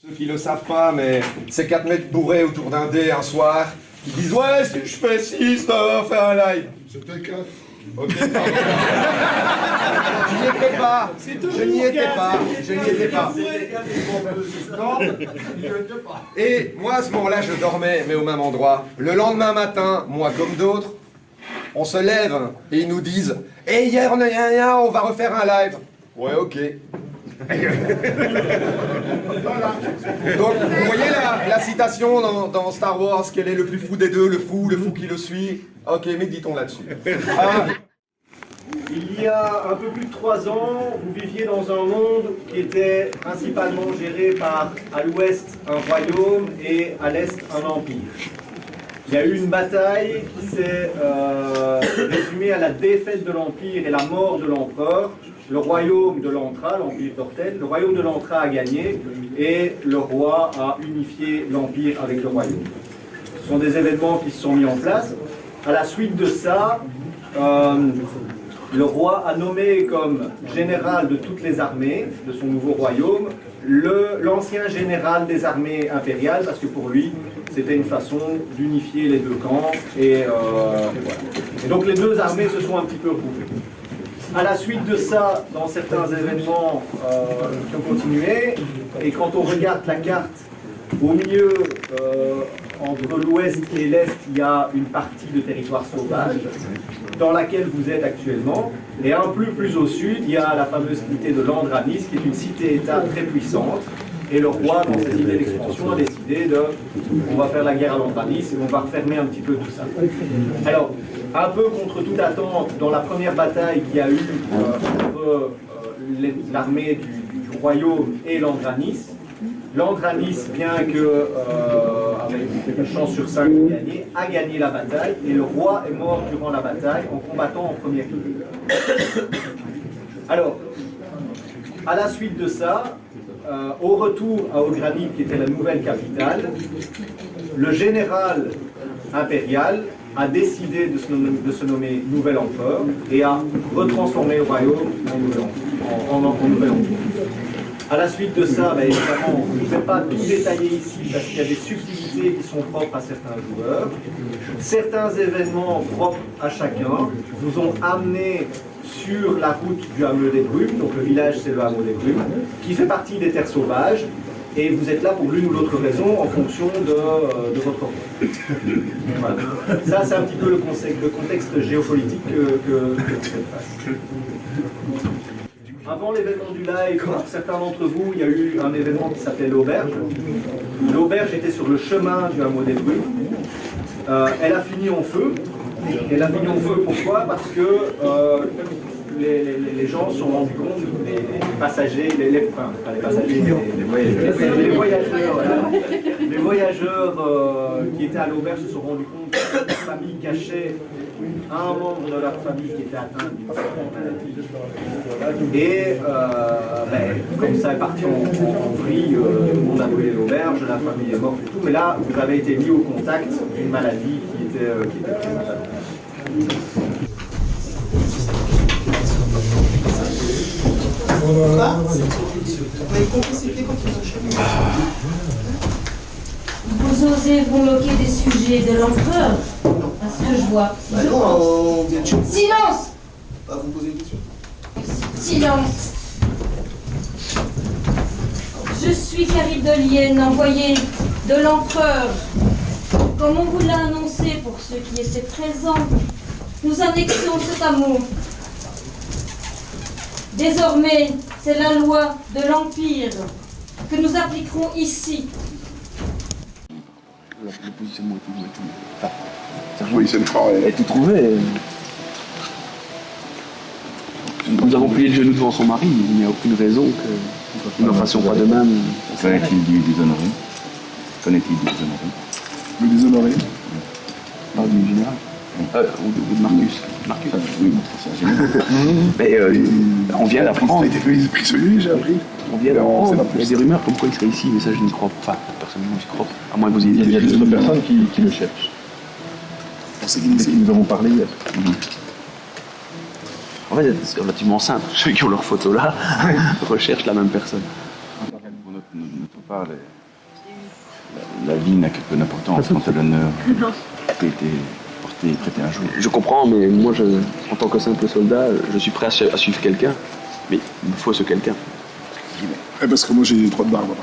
Ceux qui le savent pas, mais c'est 4 mecs bourrés autour d'un dé un soir, qui disent « Ouais, si je fais 6, ça va faire un live !» C'était 4. Ok, pardon. Je n'y étais pas. Je n'y étais pas. Je n'y étais pas. Et moi, à ce moment-là, je dormais, mais au même endroit. Le lendemain matin, moi comme d'autres, on se lève et ils nous disent « Hey, hier, on va refaire un live. » Ouais, ok. Donc, vous voyez la citation dans Star Wars, quel est le plus fou des deux, le fou qui le suit. Ok, méditons là-dessus. Il y a un peu plus de 3 ans, vous viviez dans un monde qui était principalement géré par, à l'ouest, un royaume et à l'est, un empire. Il y a eu une bataille qui s'est résumée à la défaite de l'empire et la mort de l'empereur. Le royaume de l'Antra, l'empire d'Ortel, le royaume de l'Antra a gagné et le roi a unifié l'empire avec le royaume. Ce sont des événements qui se sont mis en place. À la suite de ça, le roi a nommé comme général de toutes les armées de son nouveau royaume l'ancien général des armées impériales, parce que pour lui, c'était une façon d'unifier les deux camps. Et donc les deux armées se sont un petit peu regroupées. À la suite de ça, dans certains événements qui ont continué, et quand on regarde la carte, au milieu, entre l'ouest et l'est, il y a une partie de territoire sauvage dans laquelle vous êtes actuellement. Et un peu plus au sud, il y a la fameuse cité de Landranis, qui est une cité-État très puissante. Et le roi, dans ses idées d'expansion, a décidé de on va faire la guerre à Landranis et on va refermer un petit peu tout ça. Alors, un peu contre toute attente, dans la première bataille qu'il y a eu entre l'armée du royaume et Landranis, Landranis, bien que avec une chance sur 5 de gagner, a gagné la bataille et le roi est mort durant la bataille en combattant en première ligne. Alors, à la suite de ça, au retour à Ogranit, qui était la nouvelle capitale, le général impérial a décidé de se nommer nouvel empereur et a retransformé le royaume en nouvel empire. À la suite de ça, évidemment, je ne vais pas tout détailler ici parce qu'il y a des subtilités qui sont propres à certains joueurs. Certains événements propres à chacun nous ont amenés sur la route du hameau des Brumes, donc le village c'est le hameau des Brumes, qui fait partie des terres sauvages, et vous êtes là pour l'une ou l'autre raison en fonction de votre rôle. Voilà. Ça c'est un petit peu le contexte géopolitique que vous faites face. Avant l'événement du live, pour certains d'entre vous, il y a eu un événement qui s'appelait l'auberge. L'auberge était sur le chemin du hameau des Brumes. Elle a fini en feu. Elle a fini en feu pourquoi? Parce que les gens se sont rendus compte, les passagers, les voyageurs qui étaient à l'auberge se sont rendus compte que la famille cachait un membre de leur famille qui était atteint d'une certaine maladie. Et comme ça est parti en vrille, tout le monde a brûlé l'auberge, la famille est morte et tout, mais là vous avez été mis au contact d'une maladie qui était présente. Vous osez vous moquer des sujets de l'empereur? À ce que je vois. Silence! Vous posez une question? Silence! Je suis Caridolienne, envoyée de l'empereur. Comme on vous l'a annoncé pour ceux qui étaient présents, nous annexions cet hameau. Désormais, c'est la loi de l'Empire que nous appliquerons ici. Le positionnement et tout. Enfin, Oui, c'est le travail. elle a tout trouvé. Nous avons plié le genou devant son mari, il n'y a aucune raison que nous ne fassions pas de même. Qu'en-est-il du déshonoré? Qu'en-est-il du déshonoré? Le déshonoré? Pas du général. Ou de Marcus. Marcus. Oui, c'est un général. Mais on vient d'apprendre. Il a été prisonnier, j'ai appris. On vient d'apprendre. Il y a des rumeurs comme quoi il serait ici, mais ça je n'y crois pas. Enfin, personnellement j'y crois pas. À moins que vous ayez Il y a d'autres personnes qui le cherchent. C'est qui nous avons parlé hier. En fait, c'est relativement simple. Ceux qui ont leur photo là recherchent la même personne. On ne peut pas pas, la vie n'a que peu d'importance quand l'honneur a été porté et prêté un jour. Je comprends, mais moi, en tant que simple soldat, je suis prêt à suivre quelqu'un. Mais il me faut ce quelqu'un. Parce que moi j'ai 3 de barbe.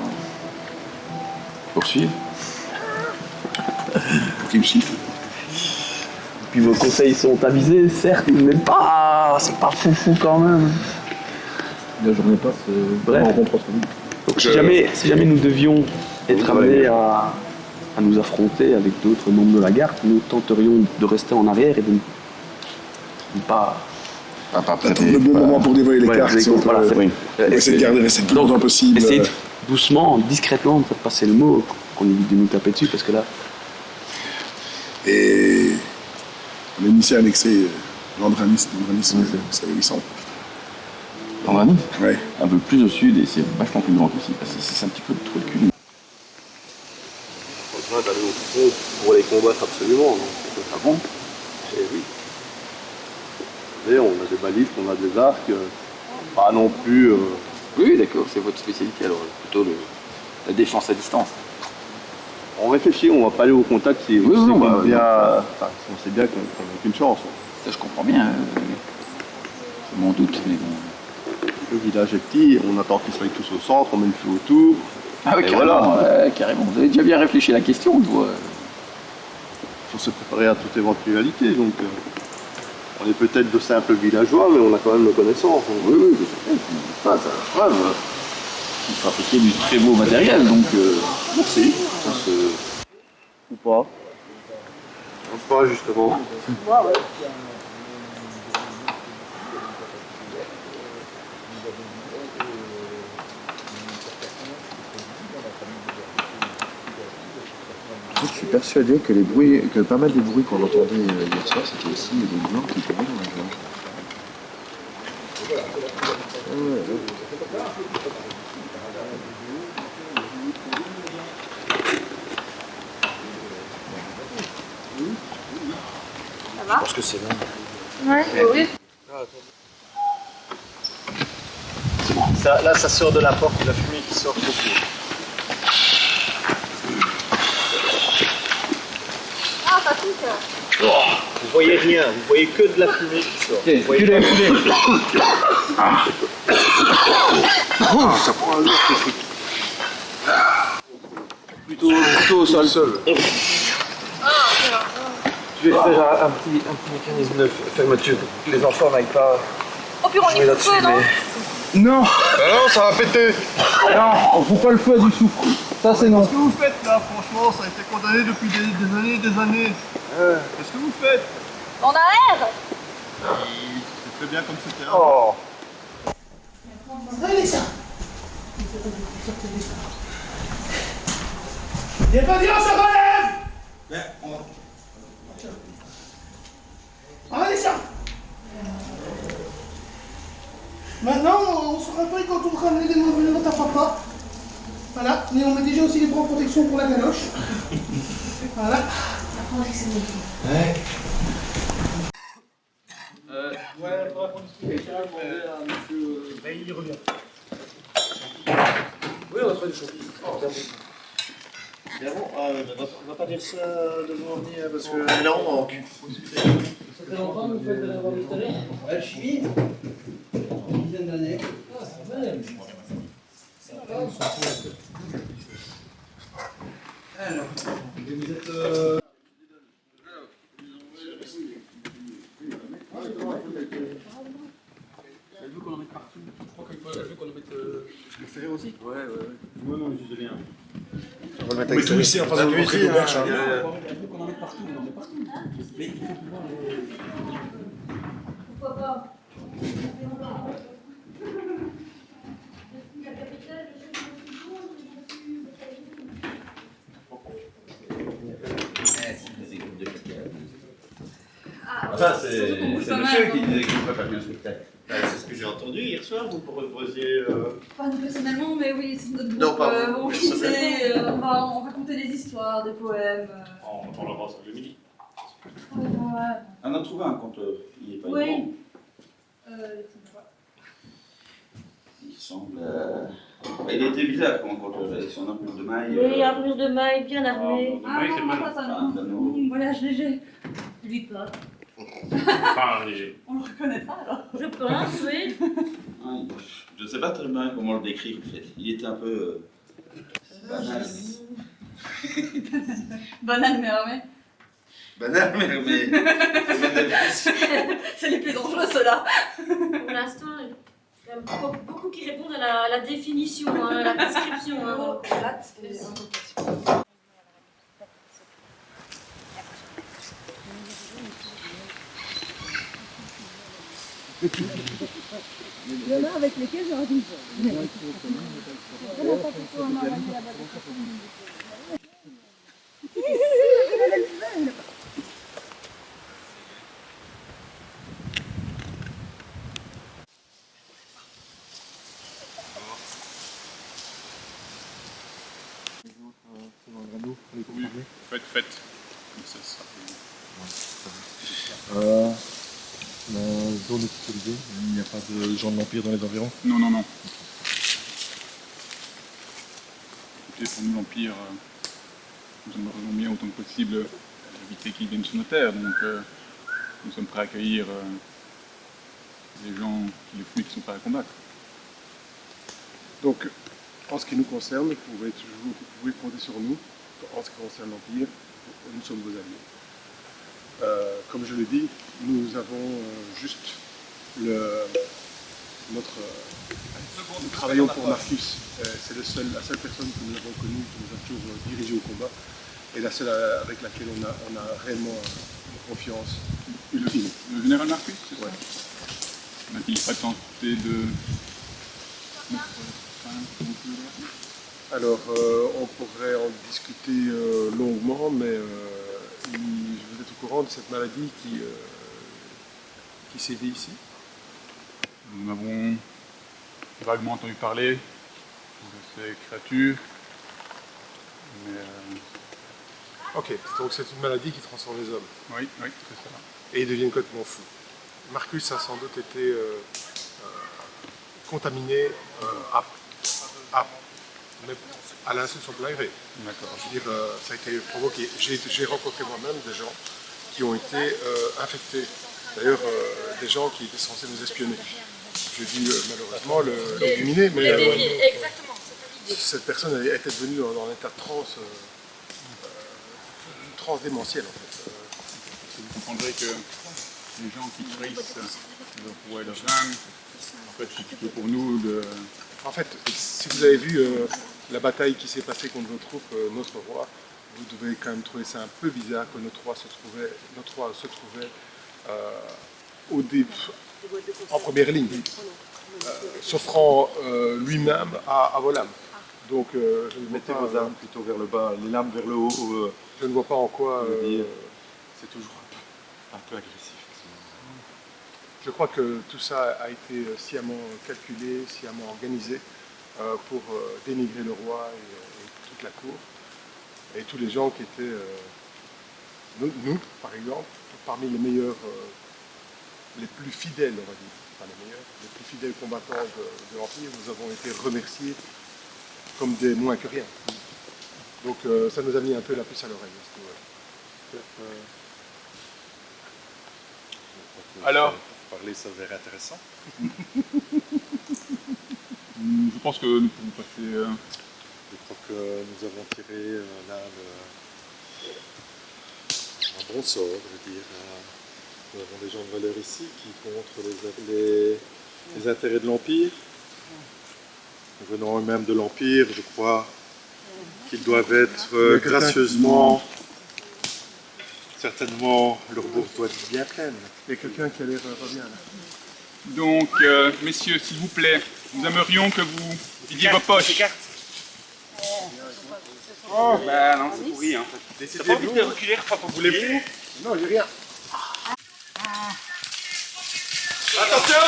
Poursuivre. Pour qu'il me siffle. Puis vos conseils sont avisés, certes, mais c'est pas fou quand même. La journée passe, Bref. on rencontre entre nous. Donc, si jamais nous devions être amenés à nous affronter avec d'autres membres de la garde, nous tenterions de rester en arrière et de ne pas... Pas Attendre prêter. le bon moment pour dévoiler les Ouais, cartes. Si on voilà, peut oui. essayer de garder les 7 plus longtemps possible. Essayez doucement, discrètement, de passer le mot, qu'on évite de nous taper dessus, parce que là... Et on a initié à annexer l'Andranis, c'est 800. Andrani, Ouais. un peu plus au sud et c'est vachement plus grand qu'ici, parce que c'est un petit peu trop de cul. On est en train d'aller au front pour les combattre absolument, non? Ah bon? Eh oui. Vous savez, on a des balistes, on a des arcs, pas non plus... Oui, d'accord, c'est votre spécialité alors, plutôt la défense à distance. On réfléchit, on va pas aller au contact si Oui, on, non, sait bah, bien, enfin, si on sait bien qu'on n'a aucune chance. Ça je comprends bien, c'est mon doute, mais bon. Le village est petit, on attend qu'ils soient tous au centre, on met le feu autour. Ah oui, Et carrément, voilà. carrément, vous avez déjà bien réfléchi à la question, je vois. Il faut se préparer à toute éventualité, donc on est peut-être de simples villageois, mais on a quand même nos connaissances. Oui, oui, c'est ça, ça preuve. Il fabriquait du très beau matériel, donc merci. Ça se... Ou pas. Ou pas, justement. Je suis persuadé que pas mal des bruits qu'on entendait hier soir, c'était aussi des blancs qui couraient dans la gorge. Ça va? Je pense que c'est bon. Ouais, oui. Là, ça sort de la porte, la fumée qui sort beaucoup. Ah, ça pique. Vous voyez rien, vous voyez que de la fumée qui sort. Vous voyez pas- Ça prend un lourd, ce truc. Plutôt au sol. Je vais faire un petit mécanisme de fermeture. Les enfants n'aillent pas Au pire, on jouer est là-dessus, feu, non? Non, non, ça va péter. non, on fout pas le feu à du soufre. Ça c'est non. Qu'est-ce que vous faites là, franchement, ça a été condamné depuis des années et des années. Qu'est-ce que vous faites? On a l'air. C'est très bien comme c'était. Oh. Allez, ça. Il n'y a pas dire, ça relève. Allez, ça. Maintenant, on se rappelle quand on ramène des mauvais notes à papa. Voilà, mais on met déjà aussi les bras en protection pour la galoche. Voilà. Ouais, faudra qu'on discute avec monsieur. Il revient. Oui, on va se faire des choses. Bien bon, on va pas dire ça devant venir parce que là on manque. Ça fait longtemps que vous faites de la historique? Ouais, chimie. Une dizaine d'années. Ah, ça va même. Ça va, on s'en fout. Alors, vous êtes... Elle veut qu'on en mette partout. Je crois qu'elle veut qu'on en mette... Le fer aussi. Ouais. Non, non, je dis rien. On va le mettre avec tout ici, enfin, on va montrer le berge. Elle veut qu'on en mette partout, on en met partout. Mais il faut pouvoir les... Pourquoi pas? Enfin, c'est monsieur qui disait qu'il ne ferait pas bien le spectacle. C'est ce que j'ai entendu hier soir, vous proposiez. Pas nous personnellement, mais oui, c'est notre groupe. Non, pas vous, On personnellement. chantait, on racontait des histoires, des poèmes. On l'avance le midi. Ouais. On a trouvé un conteur, il n'est pas Oui. évident. Il semble Il était bizarre quand on avec son armure de maille. Oui, armure de maille, bien armée. Ah non, pas ça, non. Voyage léger. Lui pas. Enfin, léger. On le reconnaîtra alors. Je pense, oui. Je ne sais pas très bien comment le décrire en fait. Il était un peu banal. Banane mais armée. Banal, mais C'est les plus dangereux ceux-là. Pour l'instant, il y a beaucoup qui répondent à la définition, à la description. Hein. Il y en a avec lesquels j'aurais dû faire. Vraiment pas pourquoi on m'a ramené là-bas. Oui, faites. Comme ça sera La zone est sécurisée, il n'y a pas de gens de l'Empire dans les environs. Non. Écoutez, pour nous, l'Empire, nous aimerions bien autant que possible éviter qu'ils viennent sur nos terres, donc nous sommes prêts à accueillir les gens qui le fuient et qui ne sont pas à combattre. Donc, en ce qui nous concerne, vous pouvez compter sur nous. En ce qui concerne l'Empire, nous sommes vos alliés. Comme je l'ai dit, nous avons nous travaillons pour Marcus. C'est la seule personne que nous avons connue, qui nous a toujours dirigé au combat, et la seule avec laquelle on a réellement confiance. Le général Marcus, c'est ça? Ouais. N'a-t-il pas tenté de... Alors, on pourrait en discuter longuement, mais vous êtes au courant de cette maladie qui sévit ici? Nous avons vaguement entendu parler de ces créatures, mais... Ok, donc c'est une maladie qui transforme les hommes. Oui, c'est ça. Et ils deviennent complètement fous. Marcus a sans doute été contaminé mais à l'insu de son plein gré. D'accord. Je veux dire, ça a été provoqué. J'ai rencontré moi-même des gens qui ont été infectés. D'ailleurs, des gens qui étaient censés nous espionner. J'ai dû malheureusement l'éliminer, mais Exactement, c'est l'idée. cette personne était devenue dans un état de transe, une transe démentielle en fait. Vous comprendrez que les gens qui trahissent leur roi et leur reine, en fait, c'est plutôt pour nous de... En fait, si vous avez vu la bataille qui s'est passée contre vos troupes, notre roi, vous devez quand même trouver ça un peu bizarre que notre roi se trouvait en première ligne, s'offrant lui-même à vos lames. Donc, mettez vos armes plutôt vers le bas, les lames vers le haut. Je ne vois pas en quoi... c'est toujours un peu agressif. Je crois que tout ça a été sciemment calculé, sciemment organisé pour dénigrer le roi et toute la cour. Et tous les gens qui étaient, nous par exemple, parmi les meilleurs, les plus fidèles, on va dire, pas les meilleurs, les plus fidèles combattants de l'Empire, nous avons été remerciés comme des moins que rien. Donc ça nous a mis un peu la puce à l'oreille. Alors, parler, ça va être intéressant. Je pense que nous pouvons passer... Je crois que nous avons tiré là un bon sort, je veux dire. Nous avons des gens de valeur ici qui contre les intérêts de l'Empire. Venant eux-mêmes de l'Empire, je crois qu'ils doivent être gracieusement... Certainement, leur bourse doit être bien pleine. Il y a quelqu'un qui a l'air pas bien là. Donc, messieurs, s'il vous plaît, nous aimerions que vous vidiez vos poches. Oh, bah non, c'est pourri en fait. T'as pas envie de reculer, pas pour voulez plus? Non, j'ai rien. Attention!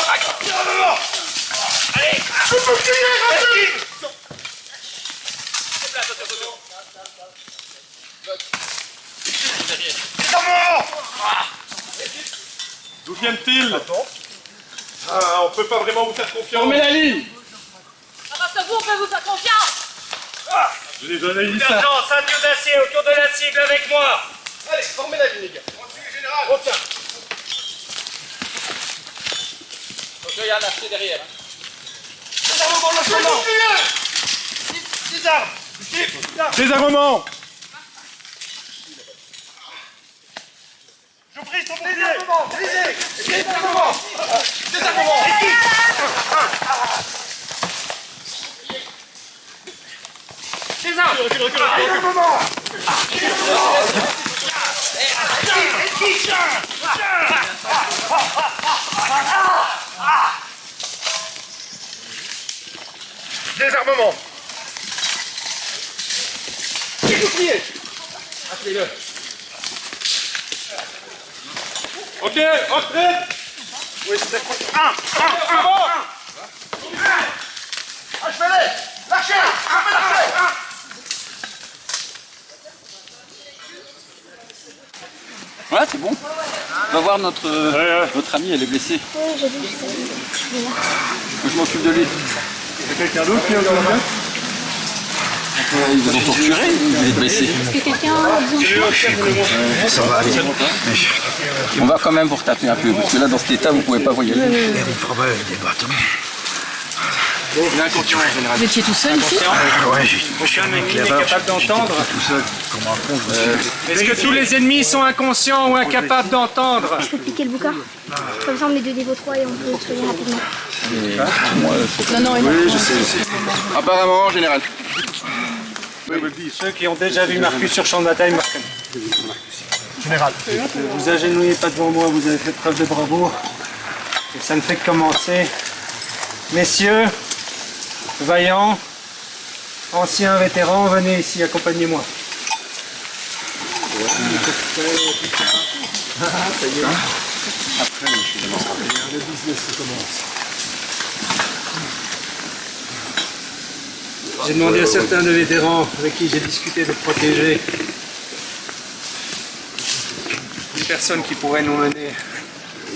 Allez! D'où viennent-ils? On peut pas vraiment vous faire confiance. Mais la ligne! Attention! vous, on peut vous faire confiance. Je l'ai donné une Sergent, ceinture d'acier autour de la cible avec moi. Allez, formez la ligne, les gars. On suit le général. Retiens. Faut qu'il y ait un lâcher derrière. Désarmement, lâchement. Désarme. Désarmement. Je prise ton bouclier. Désarmement. Désarmement. Désarmement. Désarmement. Bouclier. Appelez-le. Ok, entrez. Oui, c'est un. Achevez-les. Lâchez. Lâchez. Voilà, c'est bon. On va voir notre ami, elle est blessée. Oui, j'ai vu ça. Je m'occupe de lui. Il y a quelqu'un d'autre qui est encore là? Ils vous ont torturé, il est blessé. Est-ce que quelqu'un a besoin Ça va aller. On va quand même vous retaper un peu, parce que là, dans cet état, vous ne pouvez pas voyager. On fera des bâtons. Il est inconscient en général. Vous étiez tout seul ici? Ouais, Aucun mec n'est capable d'entendre. tout seul, comme un con, je me suis... Est-ce que tous les ennemis sont inconscients ou incapables d'entendre? Je peux piquer le bouquin. Comme ça, on met de niveau 3 et on peut soigner rapidement. Oui, je sais. Apparemment, général. Ceux qui ont déjà vu Marcus sur champ de bataille me reconnaissent. Général. Vous agenouillez pas devant moi, vous avez fait preuve de bravoure. Et ça ne fait que commencer. Messieurs, vaillants, anciens vétérans, venez ici, accompagnez-moi. Le business commence. J'ai demandé à certains de vétérans avec qui j'ai discuté de protéger une personne qui pourrait nous mener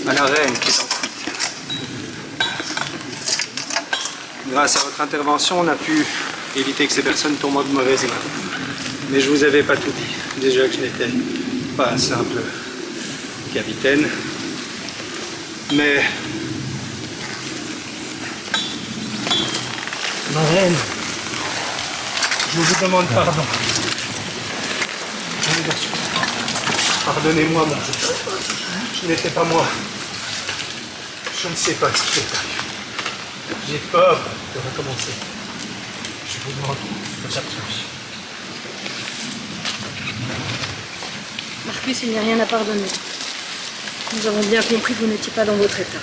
à la reine qui est en fuite. Grâce à votre intervention, on a pu éviter que ces personnes tombent en de mauvaises mains. Mais je vous avais pas tout dit. Déjà que je n'étais pas un simple capitaine, mais ma reine, je vous demande pardon. Pardonnez-moi, mon Dieu. Je n'étais pas moi. Je ne sais pas ce qui est arrivé. J'ai peur de recommencer. Je vous demande votre absolution. Marcus, il n'y a rien à pardonner. Nous avons bien compris que vous n'étiez pas dans votre état.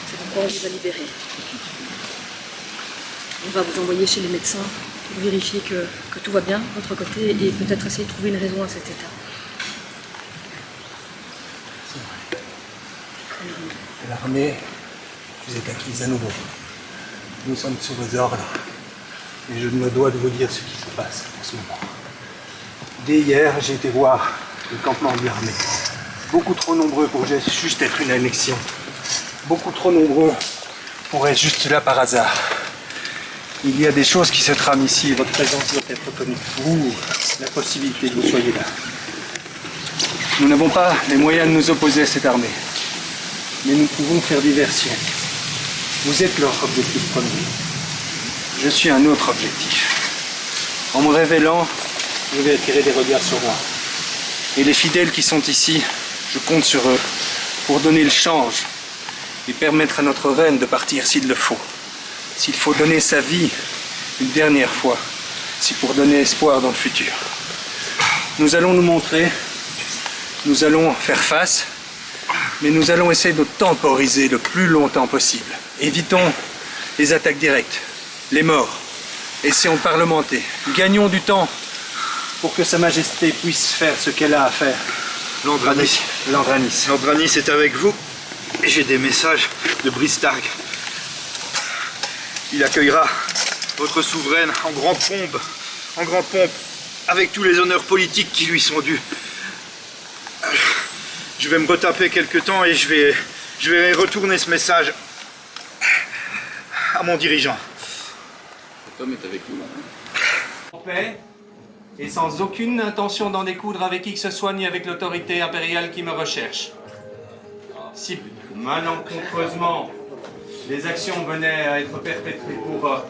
C'est pourquoi on vous a libéré. On va vous envoyer chez les médecins pour vérifier que tout va bien de votre côté et peut-être essayer de trouver une raison à cet état. L'armée vous est acquise à nouveau. Nous sommes sous vos ordres. Et je me dois de vous dire ce qui se passe en ce moment. Dès hier, j'ai été voir le campement de l'armée. Beaucoup trop nombreux pour juste être une annexion. Beaucoup trop nombreux pour être juste là par hasard. Il y a des choses qui se trament ici et votre présence doit être reconnue. Vous, la possibilité que vous soyez là. Nous n'avons pas les moyens de nous opposer à cette armée. Mais nous pouvons faire diversion. Vous êtes leur objectif premier. Je suis un autre objectif. En me révélant, je vais attirer des regards sur moi. Et les fidèles qui sont ici, je compte sur eux pour donner le change et permettre à notre reine de partir s'il le faut. S'il faut donner sa vie une dernière fois, c'est pour donner espoir dans le futur. Nous allons nous montrer, nous allons faire face, mais nous allons essayer de temporiser le plus longtemps possible. Évitons les attaques directes, les morts. Essayons de parlementer. Gagnons du temps pour que Sa Majesté puisse faire ce qu'elle a à faire. Landranis. Landranis. Landranis est avec vous. Et j'ai des messages de Bristarg. Il accueillera votre souveraine en grande pompe, avec tous les honneurs politiques qui lui sont dus. Je vais me retaper quelque temps et je vais retourner ce message à mon dirigeant. Cet homme est avec nous. En paix et sans aucune intention d'en découdre avec qui que ce soit ni avec l'autorité impériale qui me recherche. Si malencontreusement les actions venaient à être perpétrées pour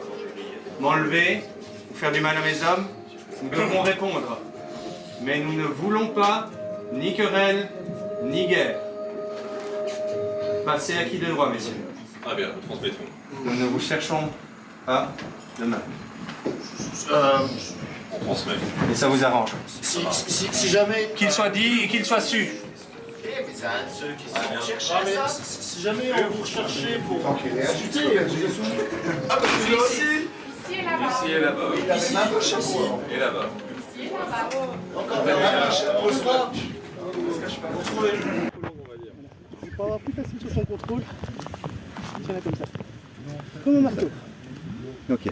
m'enlever ou faire du mal à mes hommes, nous devrons répondre. Mais nous ne voulons pas ni querelle, ni guerre. Passez à qui de droit, messieurs. Ah bien, nous transmettrons. Nous ne vous cherchons pas demain. On transmet. Et ça vous arrange. Si jamais... Qu'il soit dit et qu'il soit su. Ceux qui sont cherchés, si jamais on vous recherchez pour discuter, ah bah c'est là aussi. Ici et là-bas. Ici et là-bas. Encore on se voit. Pour avoir plus facile sur son contrôle, il tient là comme ça. Comme un marteau. Ok.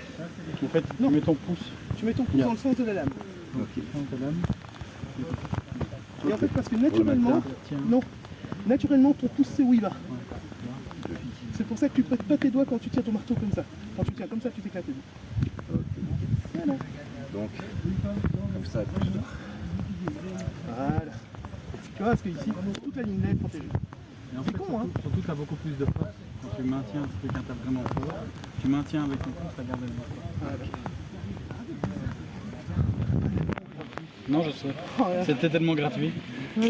En fait, tu mets ton pouce. Tu mets ton pouce dans le sens de la lame. Ok. Et en fait, parce que naturellement, non, naturellement ton pouce c'est où il va. C'est pour ça que tu pètes pas tes doigts quand tu tiens ton marteau comme ça. Quand tu tiens comme ça, tu t'éclates les doigts. Voilà. Donc, comme ça. Voilà. Tu vois, parce qu'ici, toute la ligne là est protégée. C'est con, hein. Surtout, tu as beaucoup plus de force. Quand tu maintiens, si quelqu'un tape vraiment fort, tu maintiens avec ton pouce, ça garde le force. Non, je sais. Oh, là. C'était tellement gratuit. Là,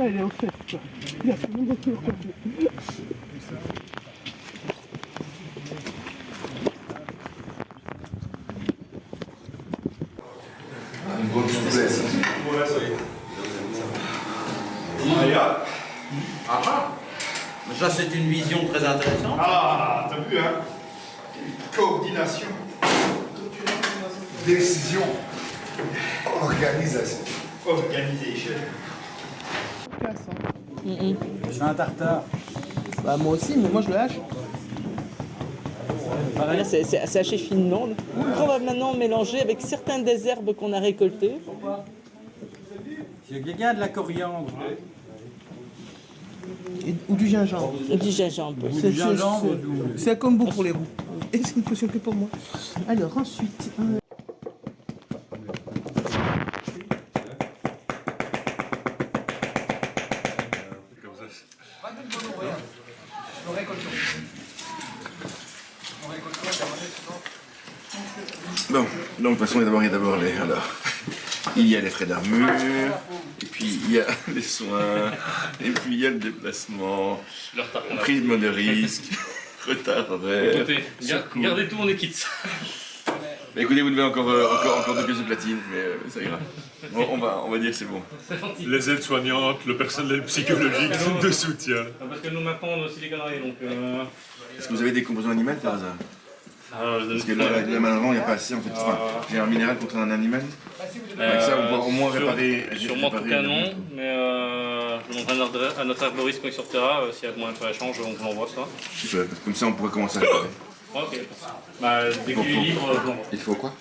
il est au fait. Quoi. Il a fait le retour. Une bonne souplesse. Ça, c'est une vision très intéressante. Ah, t'as vu, hein? Coordination. Décision. Organisation. Organisation. Je suis un tartare. Bah, moi aussi, mais moi je le hache. Voilà, c'est haché finement. On va maintenant mélanger avec certaines des herbes qu'on a récoltées. J'ai quelqu'un de la coriandre. Ou du gingembre. Du gingembre. C'est comme bon pour les roues. Et c'est une potion que pour moi. Alors ensuite... Bon, donc de toute façon, il y a d'abord les... Alors, il y a les frais d'armure, et puis il y a les soins, et puis il y a le déplacement, prise de risque, retard horaire. Écoutez, gardez tout, on est quitte. Mais écoutez, vous devez encore 2 pièces de platine, mais ça ira. Bon, on va dire que c'est bon. Les aides-soignantes, le personnel psychologique de soutien. Parce que nous maintenant on a aussi les conneries donc... Est-ce que vous avez des composants animaux par hasard? Parce que là, malheureusement, il n'y a pas assez en fait. Enfin, j'ai un minéral contre un animal. Avec ça, on va au moins réparer. Sûrement tout canon, mais je demanderai à notre arboriste quand il sortira, s'il y a moyen de faire échange, on vous l'envoie ça. Super, comme ça on pourrait commencer à réparer. Ok. Bah, dès qu'il est libre, je l'envoie. Il faut quoi?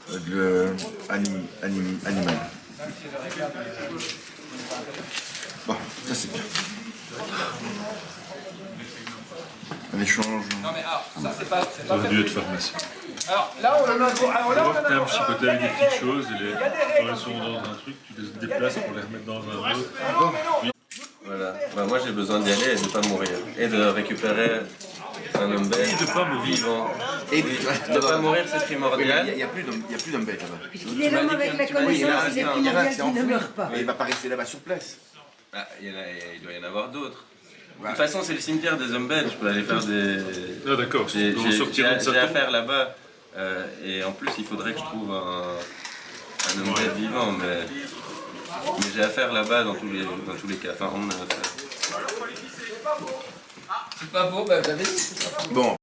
De animal. Bon, ça c'est bien. Un échange. Non mais ça c'est pas... Ça aurait dû être pharmacie. Alors là on a T'as un chipoter avec des petites choses, et quand elles sont dans un truc, tu les déplaces pour les remettre dans un autre. Voilà, bah, moi j'ai besoin d'y aller et de ne pas mourir. Et de récupérer un homme bête vivant. Et de ne pas mourir, c'est primordial. Il n'y a plus d'homme bête là-bas. Puisqu'il est l'homme avec la connaissance, il est primordial qu'il ne meurt pas. Mais il ne va pas rester là-bas sur place. Ah, il doit y en avoir d'autres. De toute façon, c'est le cimetière des hommes bêtes. Je peux aller faire des. Ah, d'accord, j'ai affaire là-bas. Et en plus, il faudrait que je trouve un homme bête vivant. Mais j'ai affaire là-bas dans tous les cas. Enfin, on a affaire. C'est pas beau, bah vous avez dit. Bon.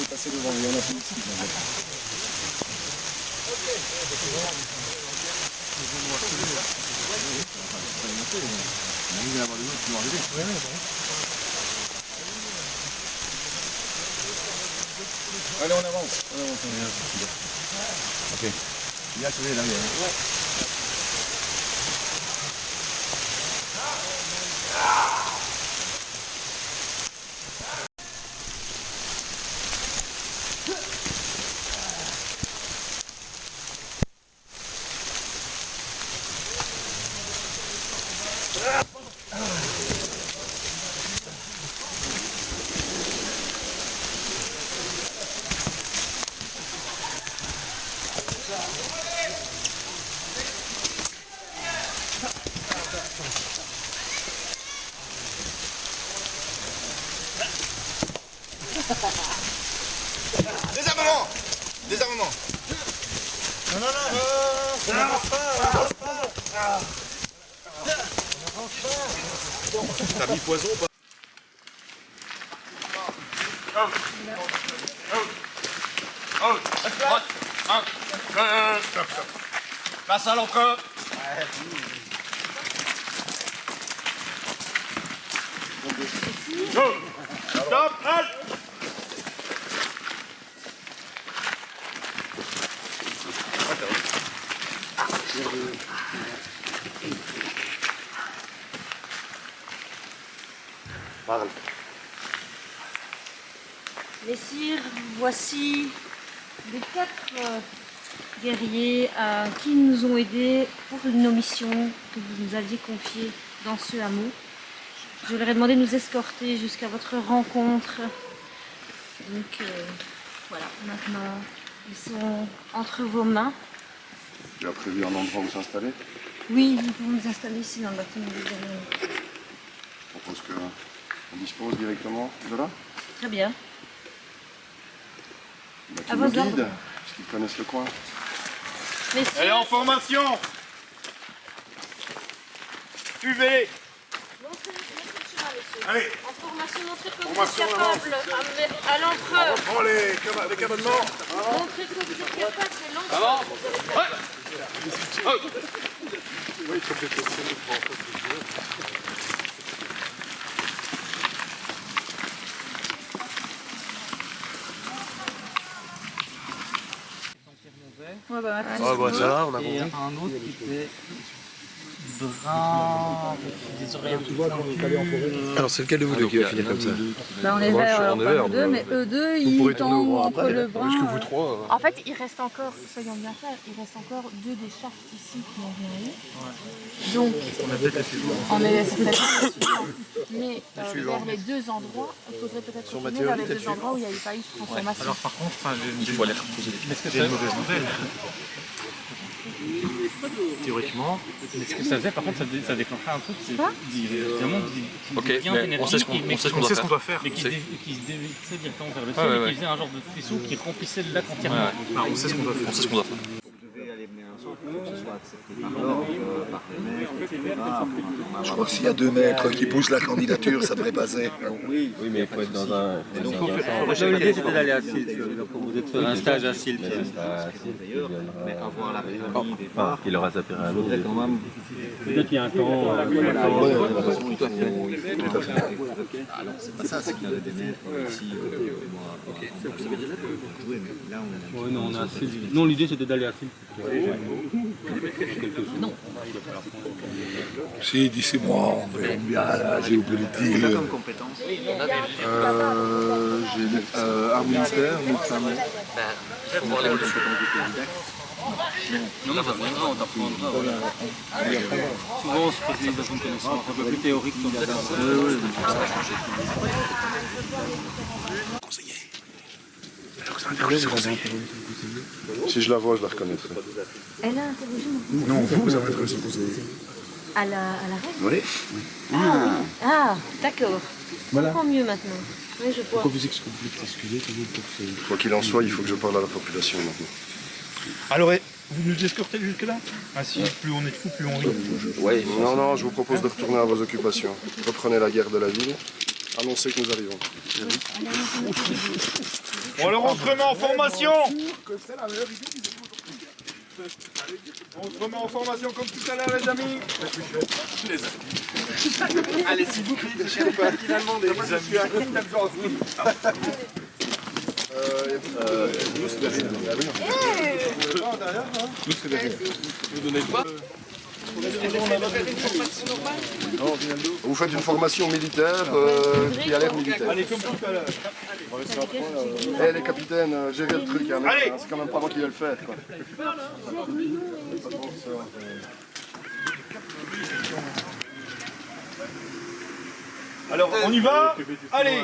Passer devant, il y en a plus. Allez, on avance. Ok. Il y a celui derrière. Ouais. Désarmement! Désarmement! Non, non, non, ça n'avance pas, on n'avance pas! T'as mis poison ou pas? Passe à l'empereur! Stop! Halt! Parle. Messire, voici les 4 guerriers qui nous ont aidés pour nos missions que vous nous aviez confiées dans ce hameau. Je leur ai demandé de nous escorter jusqu'à votre rencontre. Donc voilà, maintenant ils sont entre vos mains. Tu as prévu un endroit où s'installer? Oui, nous pouvons nous installer ici dans le bâtiment des amis. Je propose qu'on dispose directement de là. Très bien. Bah, À tu vos nous ordres. guides, parce qu'ils connaissent le coin. Messieurs, Elle est en formation! Suivez! montrez le chemin, messieurs. Allez. En formation, montrez que vous Formation, êtes capable à l'empereur. On reprend les cabonnements! Montrez que vous êtes capable de l'empereur. Avant! Oui, comme des questions de prendre. Ouais, bah, Ah, bah, ça va, on a Et compris. un autre qui était brun, avec des oreilles un peu pointues. Alors c'est lequel de vous deux qui va finir comme ça? Bah, on est Moi, je vert, suis- alors on est pas vert, nous deux, mais eux deux, Vous ils pourrez tourner au tombent grand entre après, le parce brun. que vous trois... En fait, il reste encore, soyons bien clairs, il reste encore 2 des chartes ici qui n'ont rien eu. Donc, On a peut-être la suivante. on est peut-être la suivante. Mais suivante. vers les 2 endroits, il faudrait peut-être Sur retourner vers les Mathéo, 2 endroits où il n'y a eu pas eu de transformation. Alors par contre, Il faut aller reposer les est-ce que j'ai une mauvaise nouvelle. Théoriquement, mais ce que ça faisait, par contre, ça déclencherait un truc, c'est Quoi évidemment Ok, bien mais d'énergie, on sait ce qu'on doit faire. mais qui On se sait. déversait directement vers le Ouais, ciel ouais, et ouais. qui faisait un genre de faisceau qui remplissait le lac entièrement. Ouais. On sait ce qu'on doit faire. On sait ce qu'on doit faire. Je crois que s'il y a 2 maîtres qui poussent la candidature, ça devrait passer. Oui, mais il faut être dans un... L'idée c'était d'aller à Silt, proposer de faire un stage à Silt. Mais avoir la pyramide et voir... Il aura sa pyramide. quand même... Peut-être qu'il y a un temps... Alors c'est pas ça, c'est qu'il y a des maîtres ici, Ouais, non, on a assez... Non, l'idée c'était d'aller à Silt. Non. Si, d'ici moi, on verra bien la géopolitique. comme compétence. J'ai art militaire, mais ça me... Il faut voir les compétences du candidat. Non, ça viendra, on t'apprendra. Voilà. Souvent on se spécialise dans une connaissance un peu plus théorique comme ça. Si je la vois, je la reconnaîtrai. Elle a interrogé mon Non, vous avez interrogé son conseiller. À la reine. Oui. Ah, d'accord. Je Voilà. comprends mieux maintenant. Oui, je vois. Pourquoi vous excusez toujours pour ce... Quoi qu'il en soit, il faut que je parle à la population maintenant. Alors, vous nous escortez jusque-là? Ah si, plus on est de fous, plus on rit. Oui. Non, non, je vous propose de retourner à vos occupations. Reprenez la guerre de la ville. Annoncez que nous arrivons. Bon, alors on se remet en formation! On se remet en formation comme tout à l'heure, les amis! Allez, s'il vous plaît, je cherche pas finalement des amis. Nous, c'est derrière. Nous, c'est derrière. Vous donnez pas. Vous faites une formation militaire qui a l'air militaire. Allez, comme tout à l'heure. Eh les capitaines, gérez le truc, hein, c'est quand même pas moi qui vais le faire. Quoi. Alors, on y va. Allez.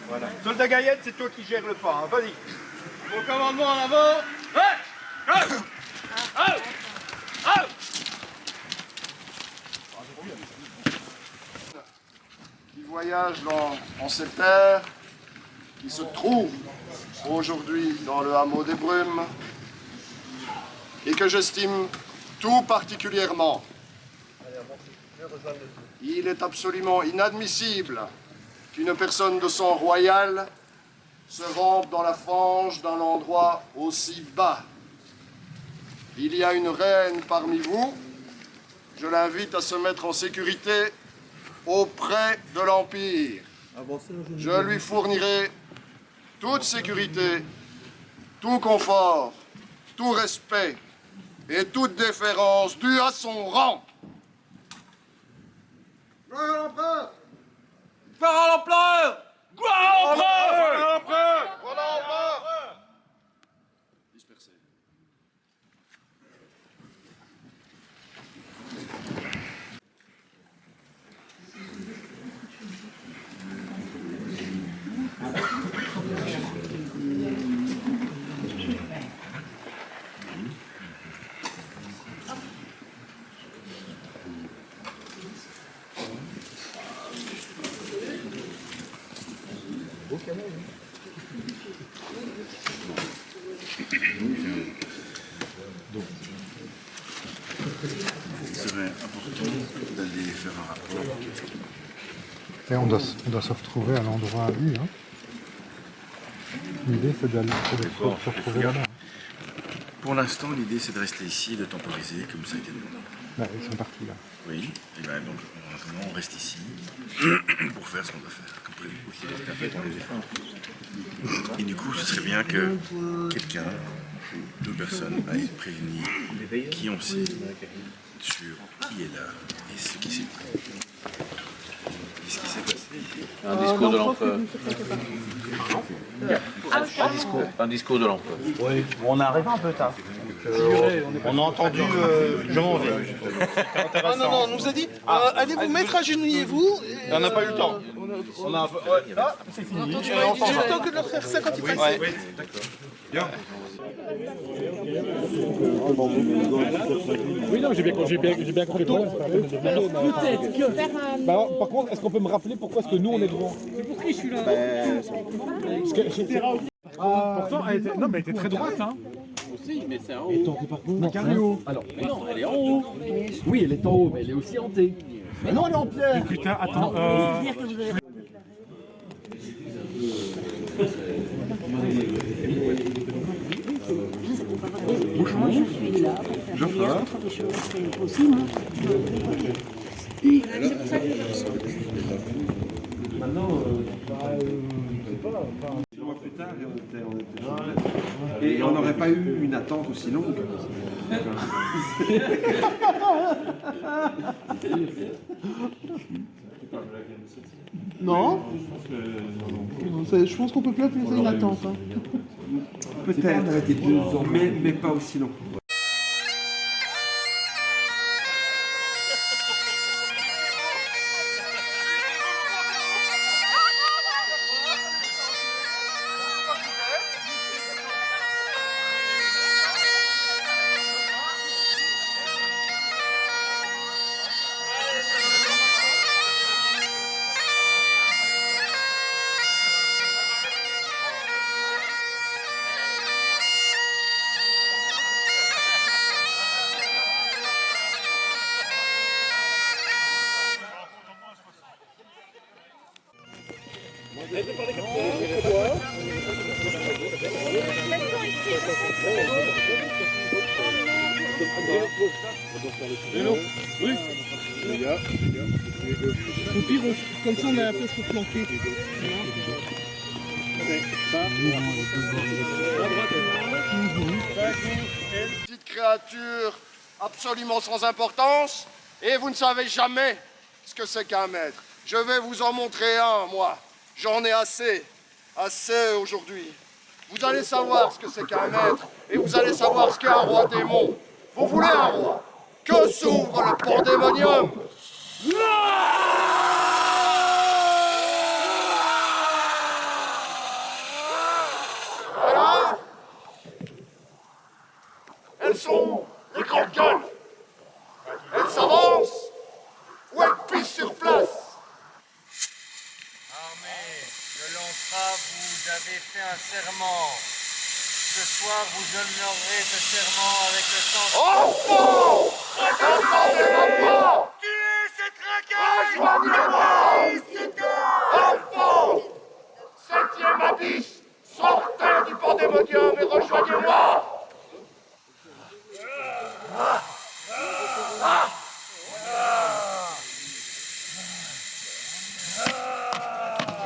Voilà. Soldat Gaillette, c'est toi qui gères le pas. Hein. Vas-y. Au commandement en avant. Qui voyage en cette terre, qui se trouve aujourd'hui dans le hameau des Brumes, et que j'estime tout particulièrement. Il est absolument inadmissible qu'une personne de sang royal se rampe dans la fange d'un endroit aussi bas. Il y a une reine parmi vous, je l'invite à se mettre en sécurité auprès de l'Empire. Je lui fournirai toute sécurité, tout confort, tout respect et toute déférence due à son rang. Gloire à l'empereur! Gloire à l'empereur! Gloire à l'empereur! Gloire à l'empereur! Dispersez. Il serait important d'aller faire un rapport. Et on doit se retrouver à l'endroit U. Hein. L'idée, c'est d'aller se retrouver là-bas. Pour l'instant, l'idée, c'est de rester ici, de temporiser, comme ça a été demandé. Bah, ils sont partis là. Oui, et bien donc on reste ici pour faire ce qu'on doit faire. Comme prévu. On les fait. Et du coup, ce serait bien que quelqu'un, ou deux personnes, aillent prévenir qui on sait sur qui est là et ce qui s'est passé. Qu'est-ce qui s'est passé ici? Un discours de l'empereur. Un discours de l'empereur. Oui, on arrive un peu tard. On a entendu je m'en vais. Ah non, non, on nous a dit allez vous mettre, agenouillez-vous. On n'a pas eu le temps. On a c'est fini. J'ai le temps que de leur faire ça quand ils passent. Oui, d'accord. Bien. Oui, non, j'ai bien compris le problème. Peut-être que... Bah, par contre, est-ce qu'on peut me rappeler pourquoi est-ce que nous on est devant? Mais pour qui je suis là? Pourtant, elle était... Non, mais elle était très droite, hein. Aussi, mais c'est en haut. Et tant que par contre, elle est haut. Alors, non, elle est en haut. Oui, elle est en haut, mais elle est aussi hantée. Mais non, elle est en pierre. Putain, attends. Moi, je suis là pour faire venir des choses, c'est possible. Maintenant, je sais pas. Un mois plus tard, et on n'aurait pas eu une attente aussi longue. Non. Je pense qu'on peut plus appeler ça une attente. Hein. Peut-être, mais pas aussi long. Oui. Les gars. Au pire, comme ça on a la place pour planquer. Petite créature absolument sans importance, et vous ne savez jamais ce que c'est qu'un maître. Je vais vous en montrer un, moi. J'en ai assez. Assez aujourd'hui. Vous allez savoir ce que c'est qu'un maître, et vous allez savoir ce qu'est un roi démon. Vous voulez un roi? Que s'ouvre le pandémonium? Alors, elles sont les grandes gueules. Elles s'avancent ou elles pissent sur place. Armée de l'Antra, vous avez fait un serment. Ce soir, vous honorerez ce serment avec le sang. Enfant! Entendez-moi! Tuez cette racaille! Enfant! 7e abysse! Sortez du pandémonium et rejoignez-moi!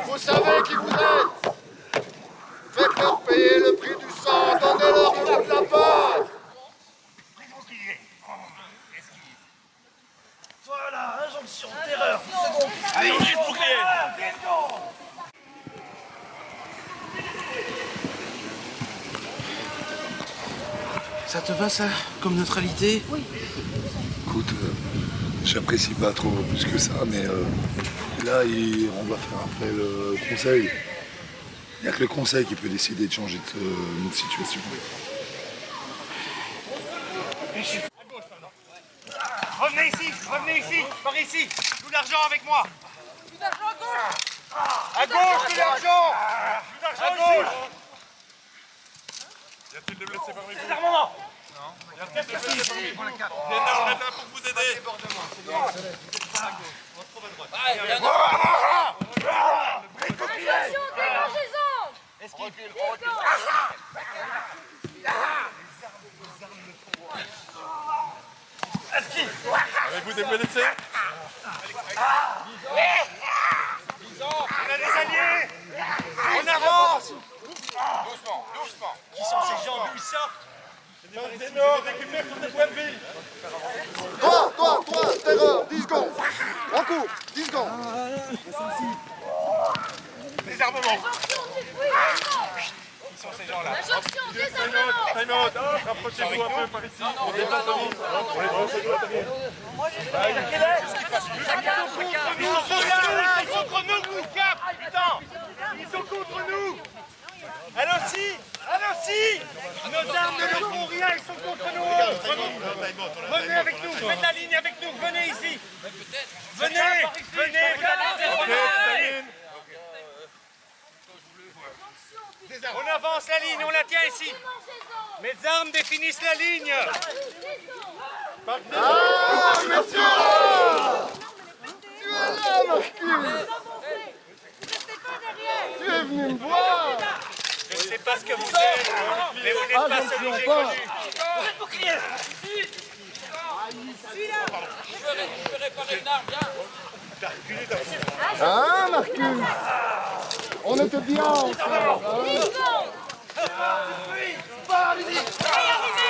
Vous savez qui vous êtes? Faites-leur payer le prix du sang, donnez-leur toute la pâte! Voilà, injonction, terreur, c'est bon. Allez, on est bouclier. Ça te va, ça, comme neutralité? Oui. Écoute, j'apprécie pas trop plus que ça, mais là, on va faire après le conseil. Il n'y a que le conseil qui peut décider de changer notre situation. Revenez ici, par ici. Tout l'argent avec moi. Tout l'argent à gauche. À gauche, tout l'argent. Tout l'argent à gauche. Y a-t-il des blessés parmi vous? Désarmement. Non. Y a-t-il des blessés parmi vous? On est là pour vous aider. On trouve à droite. Attention, dégagez-en! Esquive. Avez-vous des blessés? On a des alliés. On avance. Doucement, doucement. Qui sont ces gens? D'où ils sortent? Des Nord, récupère tous tes points de vie. Toi, terreur, 10 secondes. En cours, 10 secondes. Désarmement. Qui sont ces gens-là? Injonction, désarmement! Time out, rapprochez-vous un peu par ici. On est pas Tommy. Ils sont contre nous, Cap, putain. Ils sont contre nous. Allons-y. Nos armes ne leur font rien, ils sont contre nous. Venez avec nous, faites la ligne avec nous, venez ici. Venez, vous allez. On avance la ligne, on la tient ici. Mes armes définissent la ligne. Ah, monsieur! Tu es là, Marcus! Tu es venu me voir! Je ne sais pas ce que vous êtes, mais vous n'êtes pas celui que j'ai connu. Je vais réparer une arme, viens. Hein, Marcus? On était bien ensemble, hein? Regardez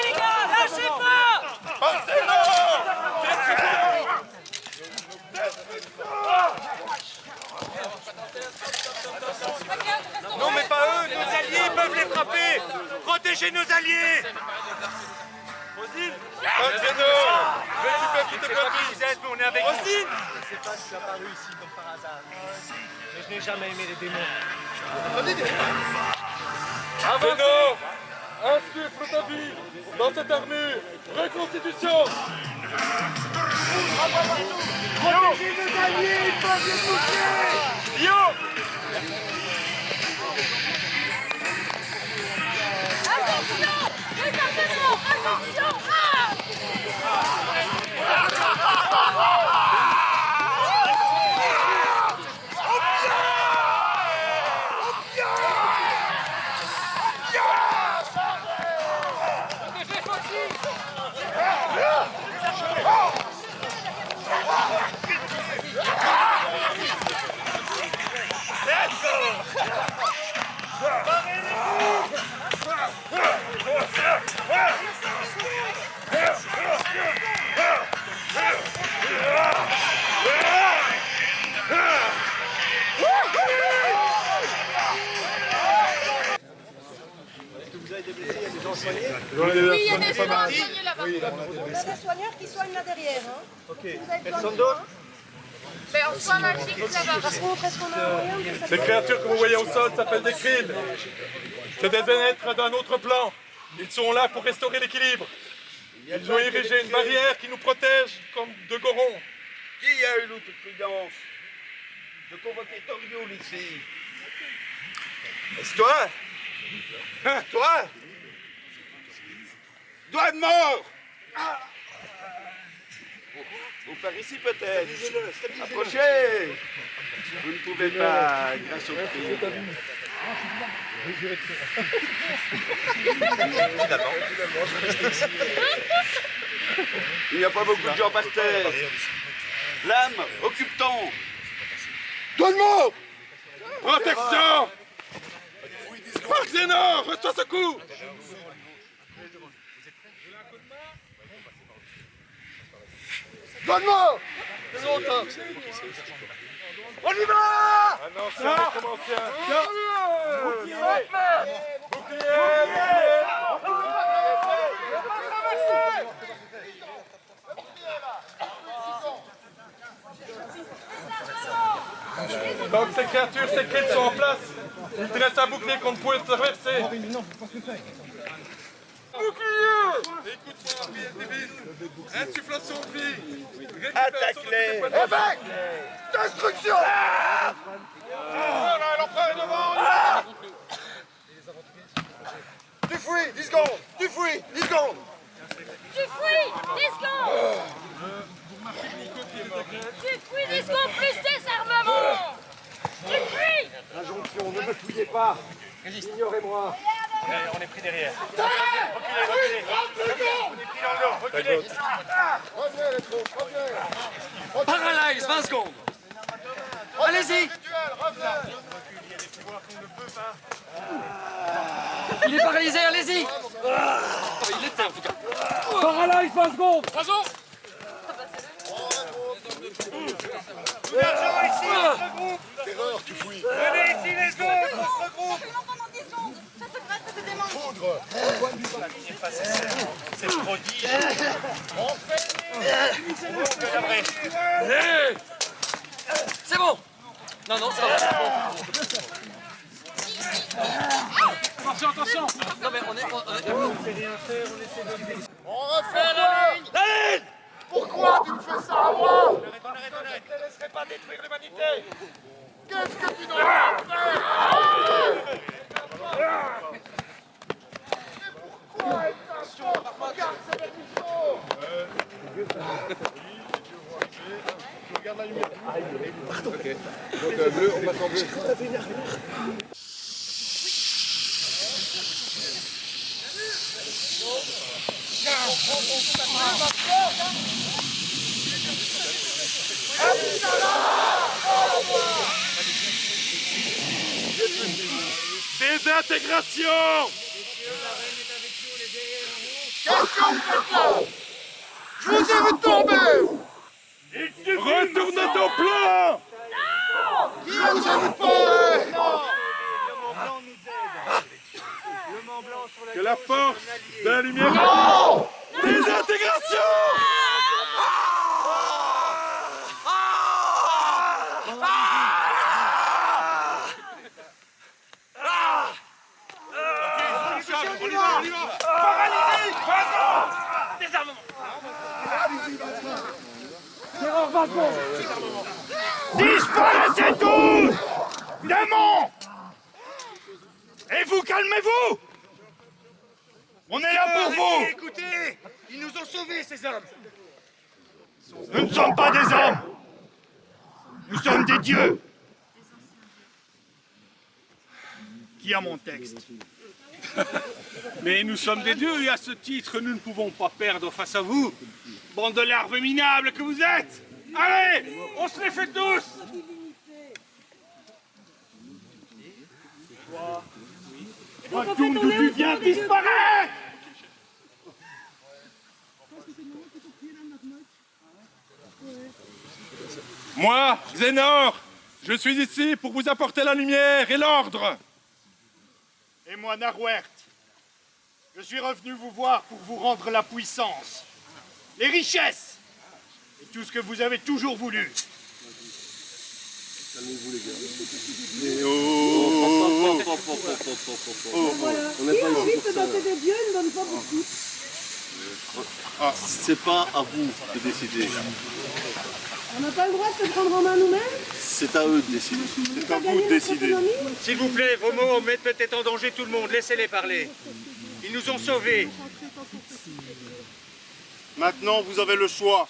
les gars, lâchez pas. Non, mais pas eux, nos alliés peuvent les frapper. Protégez nos alliés. Rosine, récupère toutes tes copies. Vous êtes, mais on est avec vous. Rosine, je ne sais pas si tu as apparu ici comme par hasard. Mais je n'ai jamais aimé les démons. Avancez! Insuffle ta vie dans cette armure! Reconstitution! Protégez nos alliés, ils peuvent les toucher! Yo! Attention! Désarmement! Attention! on est pas mal. Oui, on a des soigneurs qui soignent là derrière. Hein. Ok. Personne d'autre? Ben, on soigne un fixe là-bas. Parce qu'on presque on a un moyen de Ces créatures que vous voyez au sol s'appellent des krill. C'est des êtres d'un autre plan. Ils sont là pour restaurer l'équilibre. Ils ont érigé une barrière qui nous protège comme de Goron. Qui a eu l'outrecuidance de convoquer Toriol ici? Est-ce toi? Hein, toi? Doigt de mort! Vous par ici peut-être? Approchez! Vous ne pouvez pas, grâce au prix. Il n'y a pas beaucoup de gens par terre. L'âme, occupe-t-on. Donne-moi! Protection! Parc Zénor, reçois secours! Donne-moi! On y va! Ah non, c'est un comment tient. Donc ces créatures, ces krill sont en place. Ils dressent un bouclier qu'on ne pouvait traverser. Bouclier! Écoute-moi, insufflation de vie. Attaque-les! Évêque! Destruction! Voilà, l'empereur est devant! Tu fuis, 10 secondes! Tu fuis, 10 secondes! Tu fuis, 10 secondes! Tu fuis, 10 secondes plus désarmement! Tu fuis! Injonction, ne me fouillez pas! Ignorez-moi! On est pris derrière. Reculez. On est pris dans le dos. Reculez. Revenez les troupes, revenez! Paralyse, 20 secondes! Allez-y! Il est paralysé, allez-y! Il était en tout cas. Paralyse, 20 secondes! L'argent ici, on se regroupe. Terreur, tu fouilles! Venez ici les autres, on se regroupe. Foudre! C'est prodige. On C'est bon! Non, c'est pas bon. Attention! Non mais on est... On refait la ligne! La ligne! Pourquoi tu me fais ça à moi? On arrête. Je ne laisserai pas détruire l'humanité! Qu'est-ce que tu dois faire? Pourquoi attention? Regarde, c'est le micro! Je regarde la lumière. Pardon. Ok. Donc bleu, on passe en bleu. Désintégration! Qu'est-ce que vous faites là? Je vous ai vu tomber! Retournez ton plan! Qui vous a vu tomber? Que la force de la lumière... Non! Désintégration! On y va. Paralysie. Désarmement. Terreur, 20 secondes! Disparaissez tous! Démons! Et vous, calmez-vous! On est là pour vous! Écoutez, ils nous ont sauvés, ces hommes! Nous ne sommes pas des hommes! Nous sommes des dieux! Qui a mon texte? Mais nous sommes des dieux et à ce titre, nous ne pouvons pas perdre face à vous. Bande de larves minables que vous êtes! Allez, on se les fait tous! Retourne d'où tu viens, disparaît! Moi, Zénor, je suis ici pour vous apporter la lumière et l'ordre. Et moi, Narwert, Je suis revenu vous voir pour vous rendre la puissance, les richesses et tout ce que vous avez toujours voulu. Calmez-vous les gars. Voilà. On n'est pas Qui a envie ici de pour se ça. doter de Dieu ne donne pas beaucoup. Ah, c'est pas à vous de décider. On n'a pas le droit de se prendre en main nous-mêmes. C'est à eux de décider. C'est à vous gagner de décider. notre autonomie. S'il vous plaît, vos mots mettent peut-être en danger tout le monde. Laissez-les parler. Ils nous ont sauvés. Maintenant, vous avez le choix.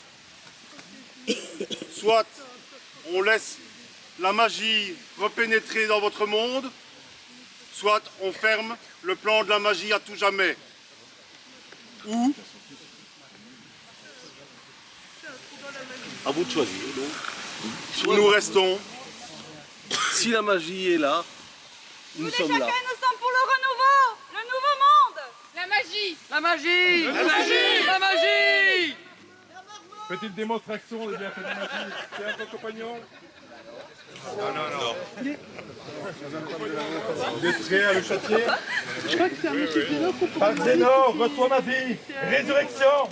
Soit on laisse la magie repénétrer dans votre monde, soit on ferme le plan de la magie à tout jamais. Ou À vous de choisir. nous restons. Si la magie est là, nous sommes là. Nous sommes pour le renouveau, le nouveau monde. La magie. La magie. La magie. La magie. Petite démonstration des bienfaits de la magie. Tiens, ton compagnon. Non. Vous êtes prêts à le châtier? Je crois que c'est un monsieur Zénor qu'on peut... Pas Zénor, reçois ma vie. Résurrection.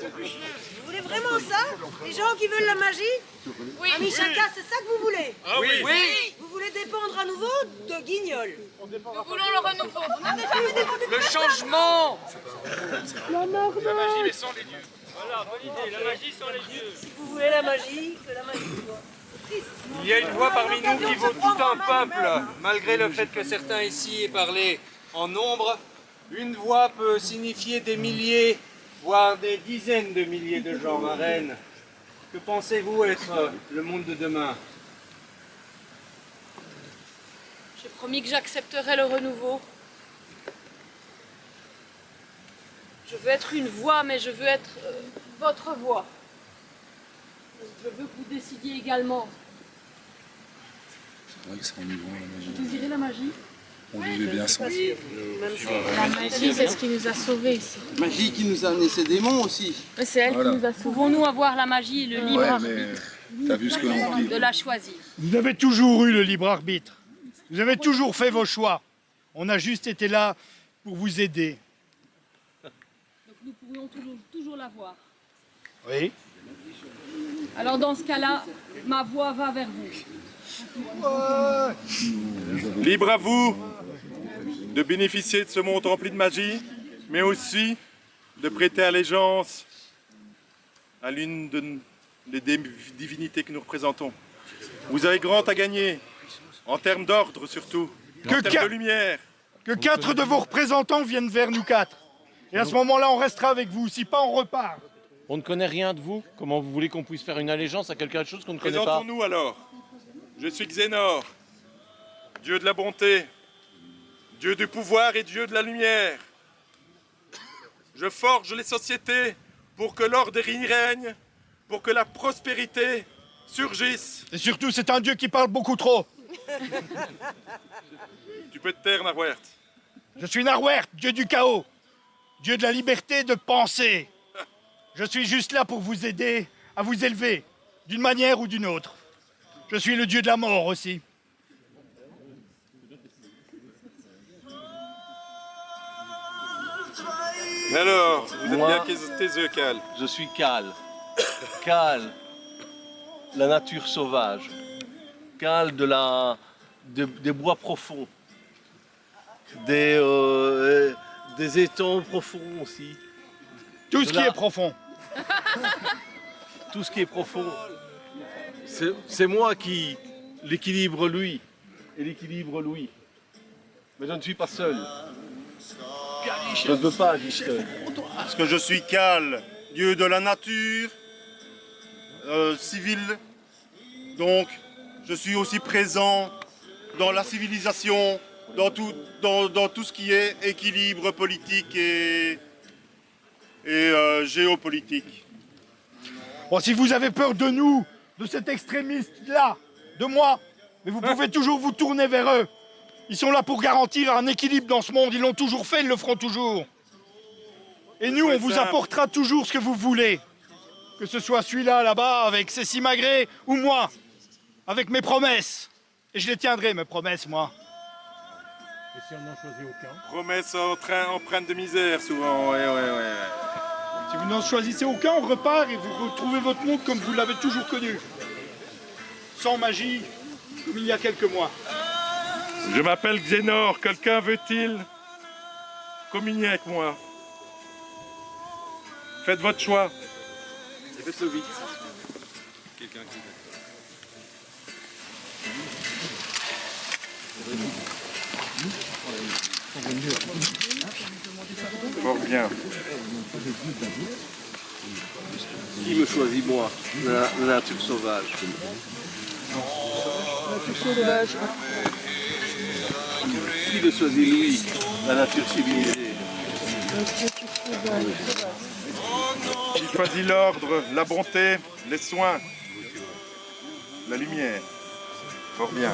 Vous voulez vraiment ça? Les gens qui veulent la magie? Oui. Ami Chaka, c'est ça que vous voulez? Ah oui. Oui. Vous voulez dépendre à nouveau de Guignol? Nous voulons le renouveau. On n'avait jamais défendu Le changement. La mort. La magie, mais sans les dieux. Voilà, bonne idée, la magie sans les dieux. Si vous voulez la magie, que la magie soit. Il y a une voix parmi nous qui vaut tout un peuple. Malgré le fait que certains ici aient parlé en nombre, une voix peut signifier des milliers, voire des dizaines de milliers de gens, ma reine. Que pensez-vous être le monde de demain? J'ai promis que j'accepterais le renouveau. Je veux être une voix, mais je veux être votre voix. Je veux que vous décidiez également. C'est vrai que c'est ennuyant la magie. Vous désirez la magie? On vivait bien sans. La magie, c'est ce qui nous a sauvés ici. Magie qui nous a amené ces démons aussi. C'est elle Voilà. qui nous a sauvés. Pouvons-nous avoir la magie, le libre Ouais, arbitre mais t'as vu ce que l'on dit. de la choisir? Vous avez toujours eu le libre arbitre. Vous avez toujours fait vos choix. On a juste été là pour vous aider. Donc nous pourrions toujours la voir. Oui. Alors dans ce cas-là, ma voix va vers vous. Libre à vous de bénéficier de ce monde rempli de magie, mais aussi de prêter allégeance à l'une des divinités que nous représentons. Vous avez grand à gagner, en termes d'ordre surtout, en termes de lumière. Que 4 de vos représentants viennent vers nous 4. Et à ce moment-là, on restera avec vous. Si pas, on repart. On ne connaît rien de vous. Comment vous voulez qu'on puisse faire une allégeance à quelque chose qu'on ne connaît pas? Présentons-nous alors. Je suis Xénor, Dieu de la bonté, Dieu du pouvoir et Dieu de la lumière. Je forge les sociétés pour que l'ordre règne, pour que la prospérité surgisse. Et surtout, c'est un dieu qui parle beaucoup trop. Tu peux te taire, Narwert. Je suis Narwert, dieu du chaos. Dieu de la liberté de penser. Je suis juste là pour vous aider à vous élever, d'une manière ou d'une autre. Je suis le dieu de la mort aussi. Mais alors, vous êtes Moi, bien tes œufs, Cal. Je suis Cal. Cal, la nature sauvage. Cal des bois profonds. Des étangs profonds aussi. Tout ce qui est profond. Tout ce qui est profond. C'est moi qui l'équilibre lui et l'équilibre lui. Mais je ne suis pas seul. Je ne veux pas agir seul. Parce que je suis Cal, dieu de la nature, civil. Donc, je suis aussi présent dans la civilisation, dans tout ce qui est équilibre politique et géopolitique. Bon, si vous avez peur de nous, de cet extrémiste-là, de moi, mais vous pouvez toujours vous tourner vers eux. Ils sont là pour garantir un équilibre dans ce monde. Ils l'ont toujours fait, ils le feront toujours. Et nous, on vous apportera toujours ce que vous voulez. Que ce soit celui-là, là-bas, avec Cécile Magré, ou moi, avec mes promesses. Et je les tiendrai, mes promesses, moi. Et si on n'en choisit aucun? Promesse empreinte de misère, souvent, ouais. Si vous n'en choisissez aucun, on repart et vous retrouvez votre monde comme vous l'avez toujours connu. Sans magie, comme il y a quelques mois. Je m'appelle Xénor, quelqu'un veut-il communier avec moi? Faites votre choix. Et faites-le vite. Quelqu'un qui veut. Fort bien. Qui me choisit, moi? La nature sauvage. Nature sauvage. Qui le choisit, lui? La nature civilisée. Qui choisit l'ordre, la bonté, les soins, la lumière. Fort bien.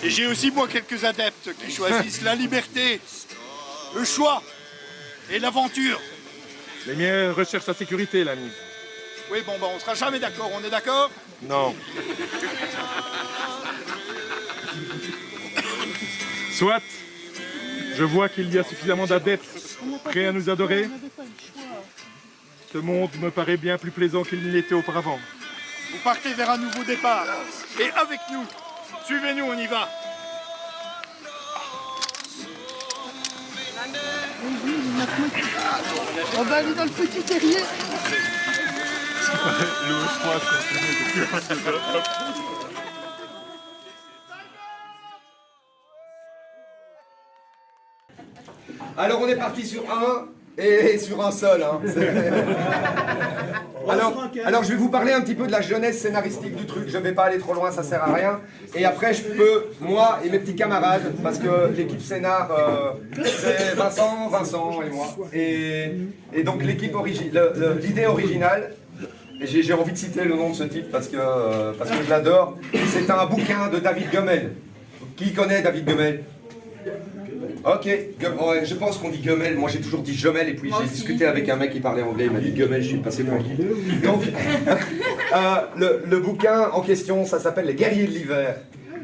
Et j'ai aussi, moi, quelques adeptes qui choisissent la liberté, le choix et l'aventure. Les miens recherchent la sécurité, l'ami. Oui, bon, on sera jamais d'accord, on est d'accord? Non. Soit, je vois qu'il y a suffisamment d'adeptes prêts à nous adorer. Ce monde me paraît bien plus plaisant qu'il ne l'était auparavant. Vous partez vers un nouveau départ. Et avec nous, suivez-nous, on y va. On va aller dans le petit terrier. Alors on est parti sur un et sur un seul. Hein. Alors je vais vous parler un petit peu de la genèse scénaristique du truc. Je vais pas aller trop loin, ça sert à rien. Et après je peux, moi et mes petits camarades, parce que l'équipe scénar, c'est Vincent et moi. Et donc l'équipe l'idée originale, et j'ai envie de citer le nom de ce type parce que je l'adore. C'est un bouquin de David Gemmell. Qui connaît David Gemmell? Ok, je pense qu'on dit Gemmell, moi j'ai toujours dit Gemmell et puis j'ai discuté avec un mec qui parlait anglais, il m'a dit Gemmell, je suis passé pour qui. Donc, le bouquin en question, ça s'appelle Les Guerriers de l'Hiver.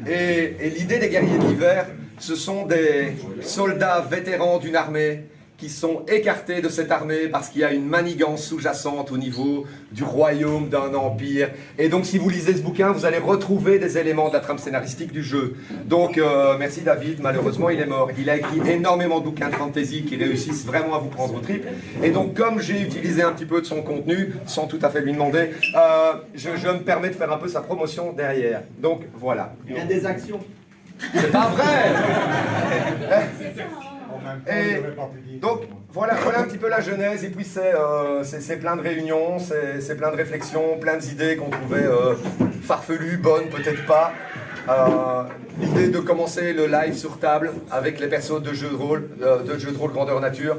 Et l'idée des Guerriers de l'Hiver, ce sont des soldats vétérans d'une armée qui sont écartés de cette armée parce qu'il y a une manigance sous-jacente au niveau du royaume d'un empire. Et donc si vous lisez ce bouquin, vous allez retrouver des éléments de la trame scénaristique du jeu. Donc merci David, malheureusement il est mort. Il a écrit énormément de bouquins de fantasy qui réussissent vraiment à vous prendre au trip. Et donc comme j'ai utilisé un petit peu de son contenu, sans tout à fait lui demander, je me permets de faire un peu sa promotion derrière. Donc voilà. Il y a des actions. C'est pas vrai. Et donc voilà un petit peu la genèse, et puis c'est plein de réunions, c'est plein de réflexions, plein d'idées qu'on trouvait farfelues, bonnes, peut-être pas. L'idée de commencer le live sur table avec les persos de jeux de rôle grandeur nature.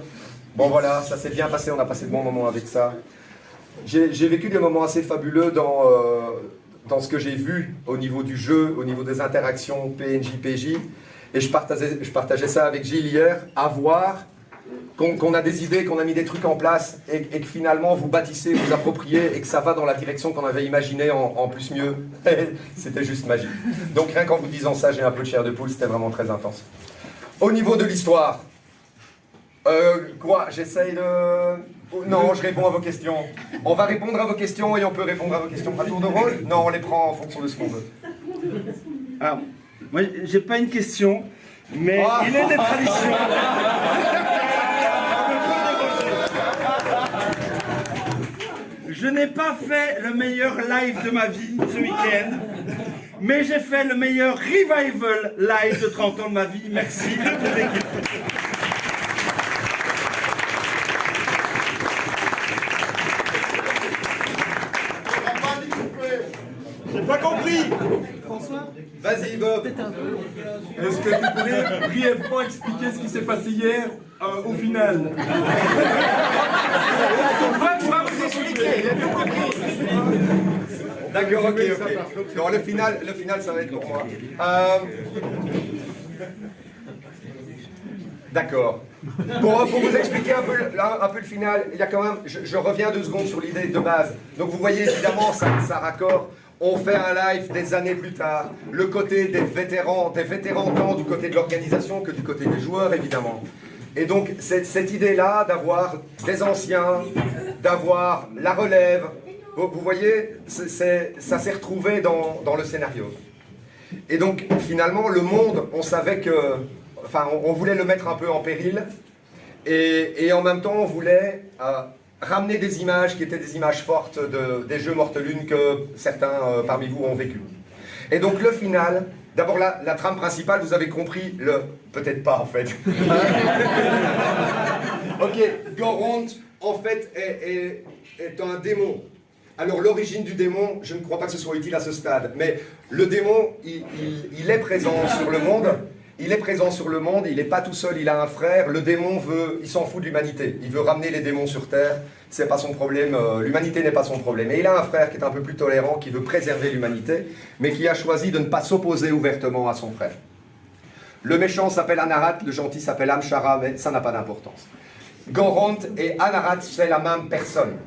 Bon voilà, ça s'est bien passé, on a passé de bons moments avec ça. J'ai vécu des moments assez fabuleux dans ce que j'ai vu au niveau du jeu, au niveau des interactions PNJ-PJ. Et je partageais ça avec Gilles hier, à voir qu'on a des idées, qu'on a mis des trucs en place et que finalement vous bâtissez, vous appropriez et que ça va dans la direction qu'on avait imaginé en plus mieux. C'était juste magique. Donc rien qu'en vous disant ça, j'ai un peu de chair de poule, c'était vraiment très intense. Au niveau de l'histoire, j'essaye de... Non, je réponds à vos questions. On va répondre à vos questions et on peut répondre à vos questions à tour de rôle. Non, on les prend en fonction de ce qu'on veut. Alors, moi, j'ai pas une question, mais il est des traditions. Je n'ai pas fait le meilleur live de ma vie ce week-end, mais j'ai fait le meilleur revival live de 30 ans de ma vie. Merci à toute l'équipe. J'ai pas compris. François, vas-y Bob. Est-ce que tu pourrais brièvement expliquer ce qui s'est passé hier au final? Je vais vous expliquer, il a tout compris. D'accord, ok. Non, le final, ça va être pour moi. D'accord. Pour vous expliquer un peu le final, il y a quand même, je reviens 2 secondes sur l'idée de base. Donc vous voyez évidemment, ça raccord. on fait un live des années plus tard, le côté des vétérans tant du côté de l'organisation que du côté des joueurs, évidemment. Et donc, cette idée-là d'avoir des anciens, d'avoir la relève, vous voyez, ça s'est retrouvé dans le scénario. Et donc, finalement, le monde, on savait que... Enfin, on voulait le mettre un peu en péril, et en même temps, on voulait ramener des images qui étaient des images fortes des jeux Mortelune que certains parmi vous ont vécu. Et donc, le final... D'abord, la trame principale, vous avez compris, peut-être pas en fait. Ok, Goront, en fait, est un démon. Alors, l'origine du démon, je ne crois pas que ce soit utile à ce stade, mais le démon, il est présent sur le monde. Il est présent sur le monde, il n'est pas tout seul, il a un frère. Le démon il s'en fout de l'humanité. Il veut ramener les démons sur Terre, c'est pas son problème, l'humanité n'est pas son problème. Et il a un frère qui est un peu plus tolérant, qui veut préserver l'humanité, mais qui a choisi de ne pas s'opposer ouvertement à son frère. Le méchant s'appelle Anarat, le gentil s'appelle Amshara, mais ça n'a pas d'importance. Goront et Anarat, c'est la même personne.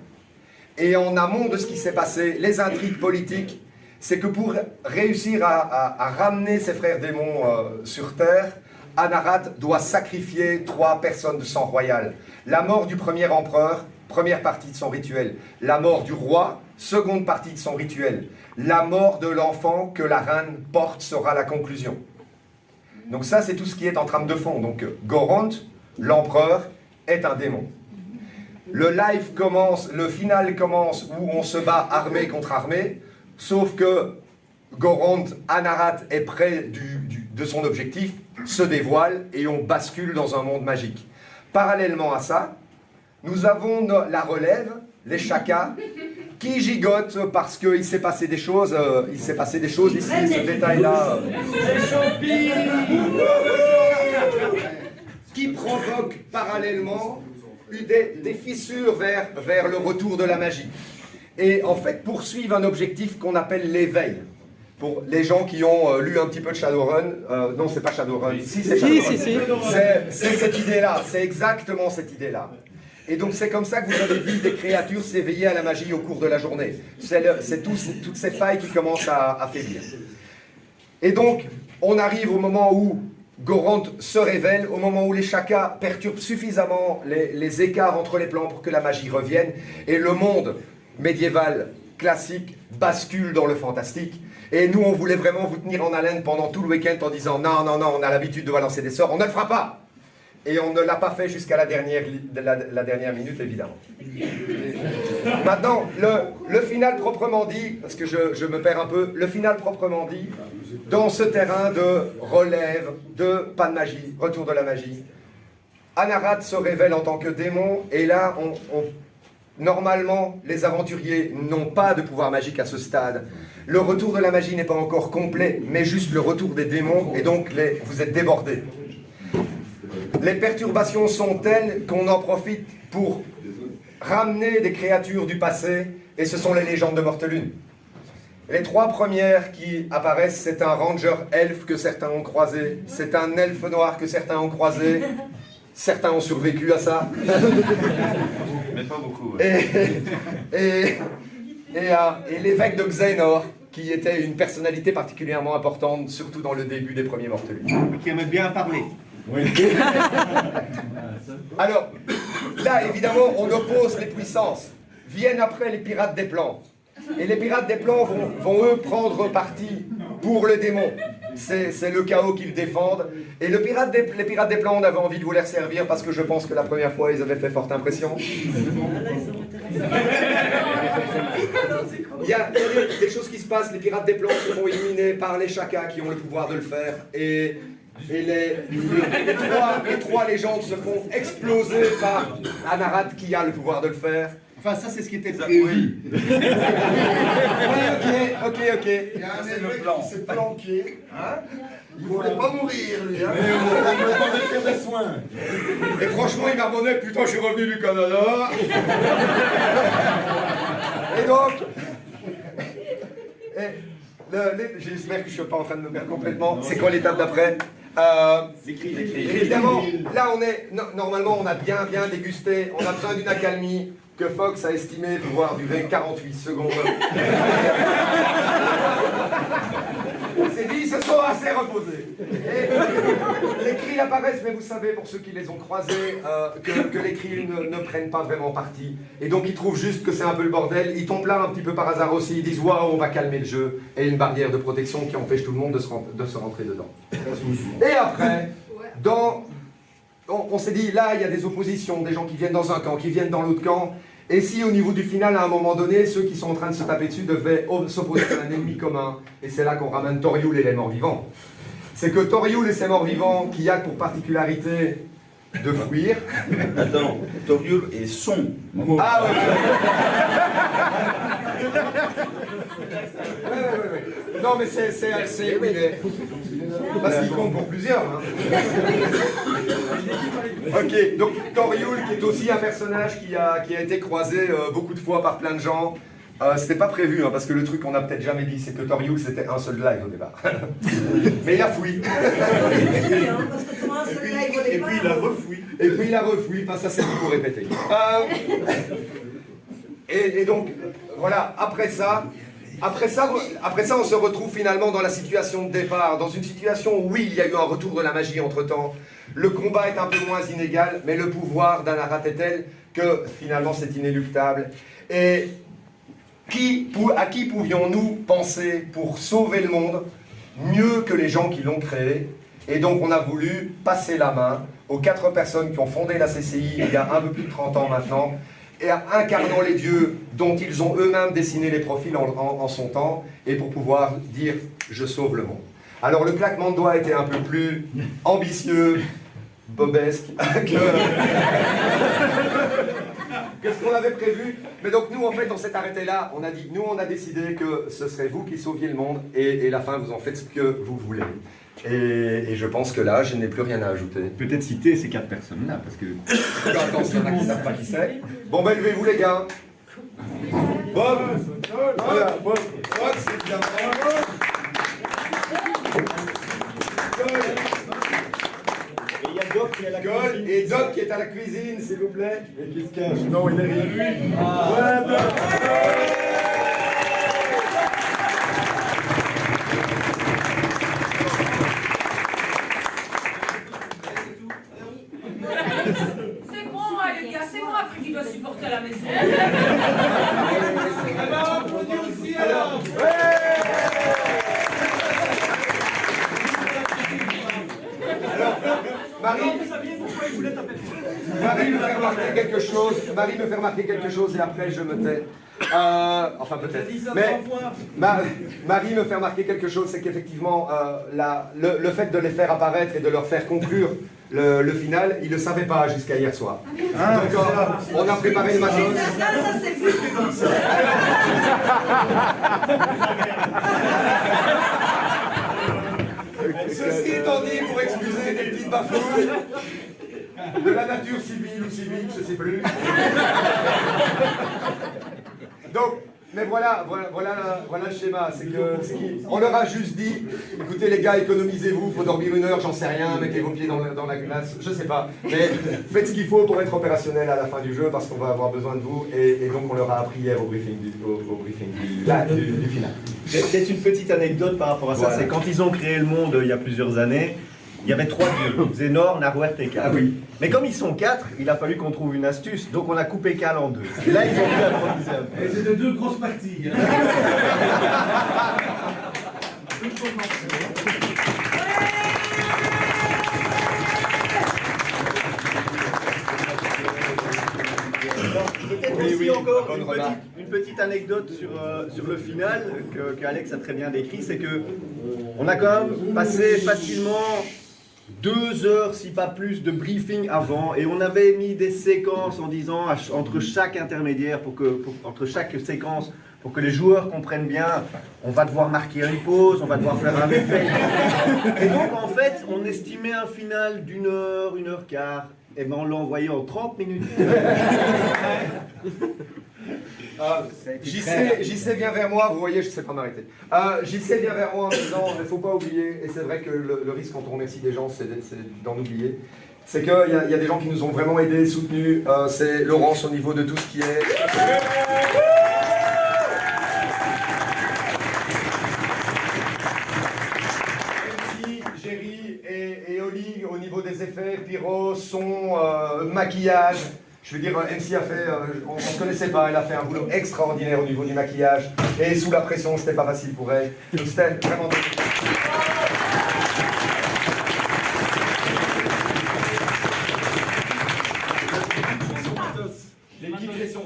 Et en amont de ce qui s'est passé, les intrigues politiques, c'est que pour réussir à ramener ses frères démons sur Terre, Anarat doit sacrifier 3 personnes de sang royal. La mort du premier empereur, première partie de son rituel. La mort du roi, seconde partie de son rituel. La mort de l'enfant que la reine porte sera la conclusion. Donc ça, c'est tout ce qui est en trame de fond. Donc Goront, l'empereur, est un démon. Le live commence, le final commence où on se bat armée contre armée, sauf que Goront, Anarat est près de son objectif, se dévoile et on bascule dans un monde magique. Parallèlement à ça, nous avons la relève, les chakas, qui gigotent parce qu'il s'est passé des choses, ici, ce détail-là, qui provoque parallèlement des fissures vers le retour de la magie. Et en fait poursuivent un objectif qu'on appelle l'éveil. Pour les gens qui ont lu un petit peu de Shadowrun, non c'est pas Shadowrun, si c'est Shadowrun, c'est cette idée-là, c'est exactement cette idée-là. Et donc c'est comme ça que vous avez vu des créatures s'éveiller à la magie au cours de la journée. C'est toutes ces failles qui commencent à faiblir. Et donc on arrive au moment où Goront se révèle, au moment où les chakas perturbent suffisamment les écarts entre les plans pour que la magie revienne, et le monde médiéval classique bascule dans le fantastique. Et nous, on voulait vraiment vous tenir en haleine pendant tout le week-end en disant non, on a l'habitude de balancer des sorts, on ne le fera pas. Et on ne l'a pas fait jusqu'à la dernière minute, évidemment. Maintenant, le final proprement dit, parce que je me perds un peu, le final proprement dit, dans ce terrain de relève, de pas de magie, retour de la magie, Anarat se révèle en tant que démon, et là, normalement, les aventuriers n'ont pas de pouvoir magique à ce stade. Le retour de la magie n'est pas encore complet, mais juste le retour des démons, et donc vous êtes débordés. Les perturbations sont telles qu'on en profite pour ramener des créatures du passé, et ce sont les légendes de Mortelune. Les 3 premières qui apparaissent, c'est un ranger elfe que certains ont croisé, c'est un elfe noir que certains ont croisé, certains ont survécu à ça. Mais pas beaucoup. Ouais. Et l'évêque de Xehanort, qui était une personnalité particulièrement importante, surtout dans le début des premiers Mortelunes. Qui aimait bien parler. Oui. Alors, là, évidemment, on oppose les puissances. Viennent après les pirates des plans. Et les pirates des plans vont eux, prendre parti pour le démon. C'est le chaos qu'ils défendent. Et les pirates des plans, on avait envie de vous les servir parce que je pense que la première fois, ils avaient fait forte impression. Il y a des choses qui se passent. Les pirates des plans se font éliminer par les chakas qui ont le pouvoir de le faire. Et les 3 légendes se font exploser par Anarat qui a le pouvoir de le faire. Enfin, ça, c'est ce qui était prévu. Ok. Il y a un évêque qui s'est planqué. Hein, il voulait pas mourir, lui. Hein. Il voulait pas faire des soins. Et franchement, il m'a demandé, putain, je suis revenu du Canada. Et donc... J'espère que je ne suis pas en train de me perdre complètement. C'est quoi l'étape d'après? Évidemment, là on est, normalement on a bien dégusté, on a besoin d'une accalmie, que Fox a estimé pouvoir durer 48 secondes. On s'est dit, ce sont assez reposés. Et les cris apparaissent, mais vous savez, pour ceux qui les ont croisés, que les cris ne prennent pas vraiment parti. Et donc ils trouvent juste que c'est un peu le bordel. Ils tombent là un petit peu par hasard aussi. Ils disent, waouh, on va calmer le jeu. Et une barrière de protection qui empêche tout le monde de se rentrer dedans. Et après, on s'est dit, là, il y a des oppositions, des gens qui viennent dans un camp, qui viennent dans l'autre camp. Et si au niveau du final, à un moment donné, ceux qui sont en train de se taper dessus devaient s'opposer à un ennemi commun, et c'est là qu'on ramène Toriul et les morts-vivants. C'est que Toriul et ses morts-vivants, qui a pour particularité de fuir... Attends, Toriul et son mort. Ah ouais, Non mais c'est assez... Oui, mais... Parce qu'il compte pour plusieurs. Hein. Ok, donc Toriul, qui est aussi un personnage qui a été croisé beaucoup de fois par plein de gens. C'était pas prévu, hein, parce que le truc qu'on a peut-être jamais dit, c'est que Toriul c'était un seul live au départ. Mais il a fui. Et puis il a refoui. Et puis il a refoui, enfin ça c'est pour répéter. Et donc, voilà, après ça, on se retrouve finalement dans la situation de départ, dans une situation où oui, il y a eu un retour de la magie entre-temps. Le combat est un peu moins inégal, mais le pouvoir d'Anarat est tel que finalement c'est inéluctable. Et à qui pouvions-nous penser pour sauver le monde mieux que les gens qui l'ont créé? Et donc on a voulu passer la main aux 4 personnes qui ont fondé la CCI il y a un peu plus de 30 ans maintenant, et incarnant les dieux dont ils ont eux-mêmes dessiné les profils en son temps, et pour pouvoir dire « je sauve le monde ». Alors le claquement de doigts était un peu plus ambitieux, bobesque, que ce qu'on avait prévu. Mais donc nous, en fait, on s'est arrêté là. On a dit, nous, on a décidé que ce serait vous qui sauviez le monde, et la fin, vous en faites ce que vous voulez. Et je pense que là, je n'ai plus rien à ajouter. Peut-être citer ces 4 personnes-là, parce que... Attends, s'il y en a qui ne savent pas qui c'est. Bon, ben, levez-vous, les gars. Bob. Voilà, Bob. Bob, c'est bien. Et il y a Doc qui est à la cuisine. Et Doc qui est à la cuisine, s'il vous plaît. Et qui se cache. Non, il est rien lui. Ouais, Doc. C'est bon, les gars, c'est moi après qui dois supporter à la maison. Alors, Marie me fait remarquer quelque chose. Marie me fait remarquer quelque chose et après je me tais. Enfin peut-être. Mais Marie me fait remarquer quelque chose, c'est qu'effectivement le fait de les faire apparaître et de leur faire conclure le final, ils ne le savaient pas jusqu'à hier soir. Donc on a préparé le matin. Ça c'est fou. Ceci étant dit, pour excuser des petites bafouilles de la nature civile ou civique, je ne sais plus. Donc, mais voilà le schéma. C'est que on leur a juste dit, écoutez les gars, économisez-vous, faut dormir 1 heure, j'en sais rien, mettez vos pieds dans la glace, je sais pas. Mais faites ce qu'il faut pour être opérationnel à la fin du jeu parce qu'on va avoir besoin de vous. Et donc on leur a appris hier au briefing du final. Peut-être une petite anecdote par rapport à ça, Voilà. c'est quand ils ont créé le monde il y a plusieurs années, il y avait 3 dieux, Zénor, Naruer et Kal. Ah oui. Mais comme ils sont 4, il a fallu qu'on trouve une astuce, donc on a coupé Kal en 2. Et là, ils ont pu improviser un peu. Et c'est de 2 grosses parties. Peut-être aussi encore une petite anecdote sur le final que Alex a très bien décrit, c'est que on a quand même passé facilement 2 heures, si pas plus, de briefing avant, et on avait mis des séquences en disant entre chaque intermédiaire, entre chaque séquence, pour que les joueurs comprennent bien, on va devoir marquer une pause, on va devoir faire un effet. Et donc en fait, on estimait un final d'1 heure, 1 heure quart, et ben on l'a envoyé en 30 minutes. JC vient vers moi, vous voyez, je ne sais pas m'arrêter. JC vient vers moi en disant, il ne faut pas oublier, et c'est vrai que le risque quand on remercie des gens, c'est d'en oublier. c'est qu'il y a des gens qui nous ont vraiment aidés, soutenus. C'est Laurence au niveau de tout ce qui est... Géry et Oli au niveau des effets, pyro, son, maquillage. Je veux dire, MC a fait, on ne se connaissait pas, elle a fait un boulot extraordinaire au niveau du maquillage. Et sous la pression, c'était pas facile pour elle. Donc c'était vraiment...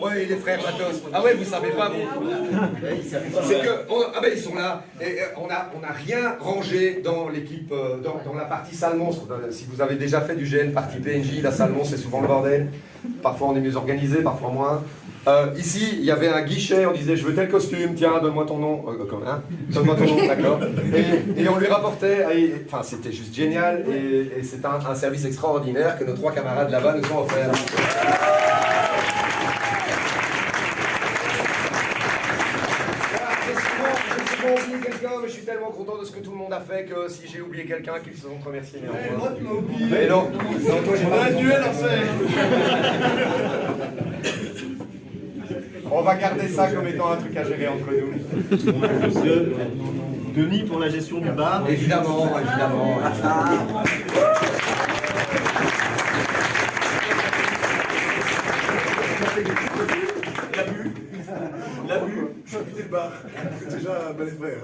Oui, les frères Matos. Ah ouais, vous savez pas, vous. C'est que, ah ben ils sont là. Et on a rien rangé dans l'équipe, dans la partie salle monstre. Si vous avez déjà fait du GN partie PNJ, la salle monstre c'est souvent le bordel. Parfois on est mieux organisé, parfois moins. Ici, il y avait un guichet, on disait je veux tel costume, tiens, donne-moi ton nom. Donne-moi ton nom, d'accord. Et on lui rapportait, enfin c'était juste génial, et c'est un service extraordinaire que nos 3 camarades là-bas nous ont offert. Mais je suis tellement content de ce que tout le monde a fait que si j'ai oublié quelqu'un, qu'ils se sont remerciés. Moi, tu m'as oublié. Mais non, toi, j'ai pas un duel à faire. On va garder ça comme étant un truc à gérer entre nous. Denis pour la gestion du bar. Évidemment, évidemment. L'abus, je suis quitté le bar. C'est déjà un bel effet.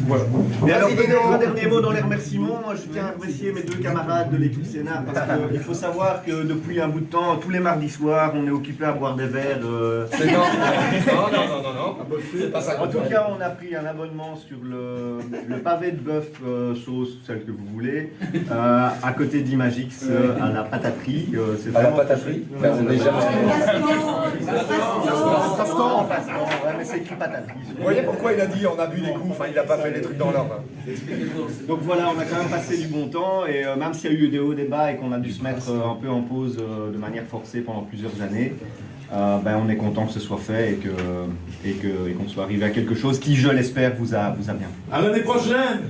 Voilà. Et alors peut-être un dernier mot dans les remerciements. Moi je tiens à remercier mes 2 camarades de l'équipe Sénat parce qu'il faut savoir que depuis un bout de temps, tous les mardis soirs, on est occupé à boire des verres. C'est non. Non. C'est pas ça. En tout cas, on a pris un abonnement sur le pavé de bœuf sauce, celle que vous voulez, à côté d'Imagix, à la pataterie. À la pataterie. On est jamais... En passant, ouais, mais c'est écrit pataterie. Vous voyez pourquoi il a dit on a bu des coups, enfin il n'a pas fait les trucs dans l'ordre. Donc voilà, on a quand même passé du bon temps et même s'il y a eu des hauts, des bas et qu'on a dû se mettre un peu en pause de manière forcée pendant plusieurs années, on est content que ce soit fait et qu'on soit arrivé à quelque chose qui, je l'espère, vous a bien plu. À l'année prochaine.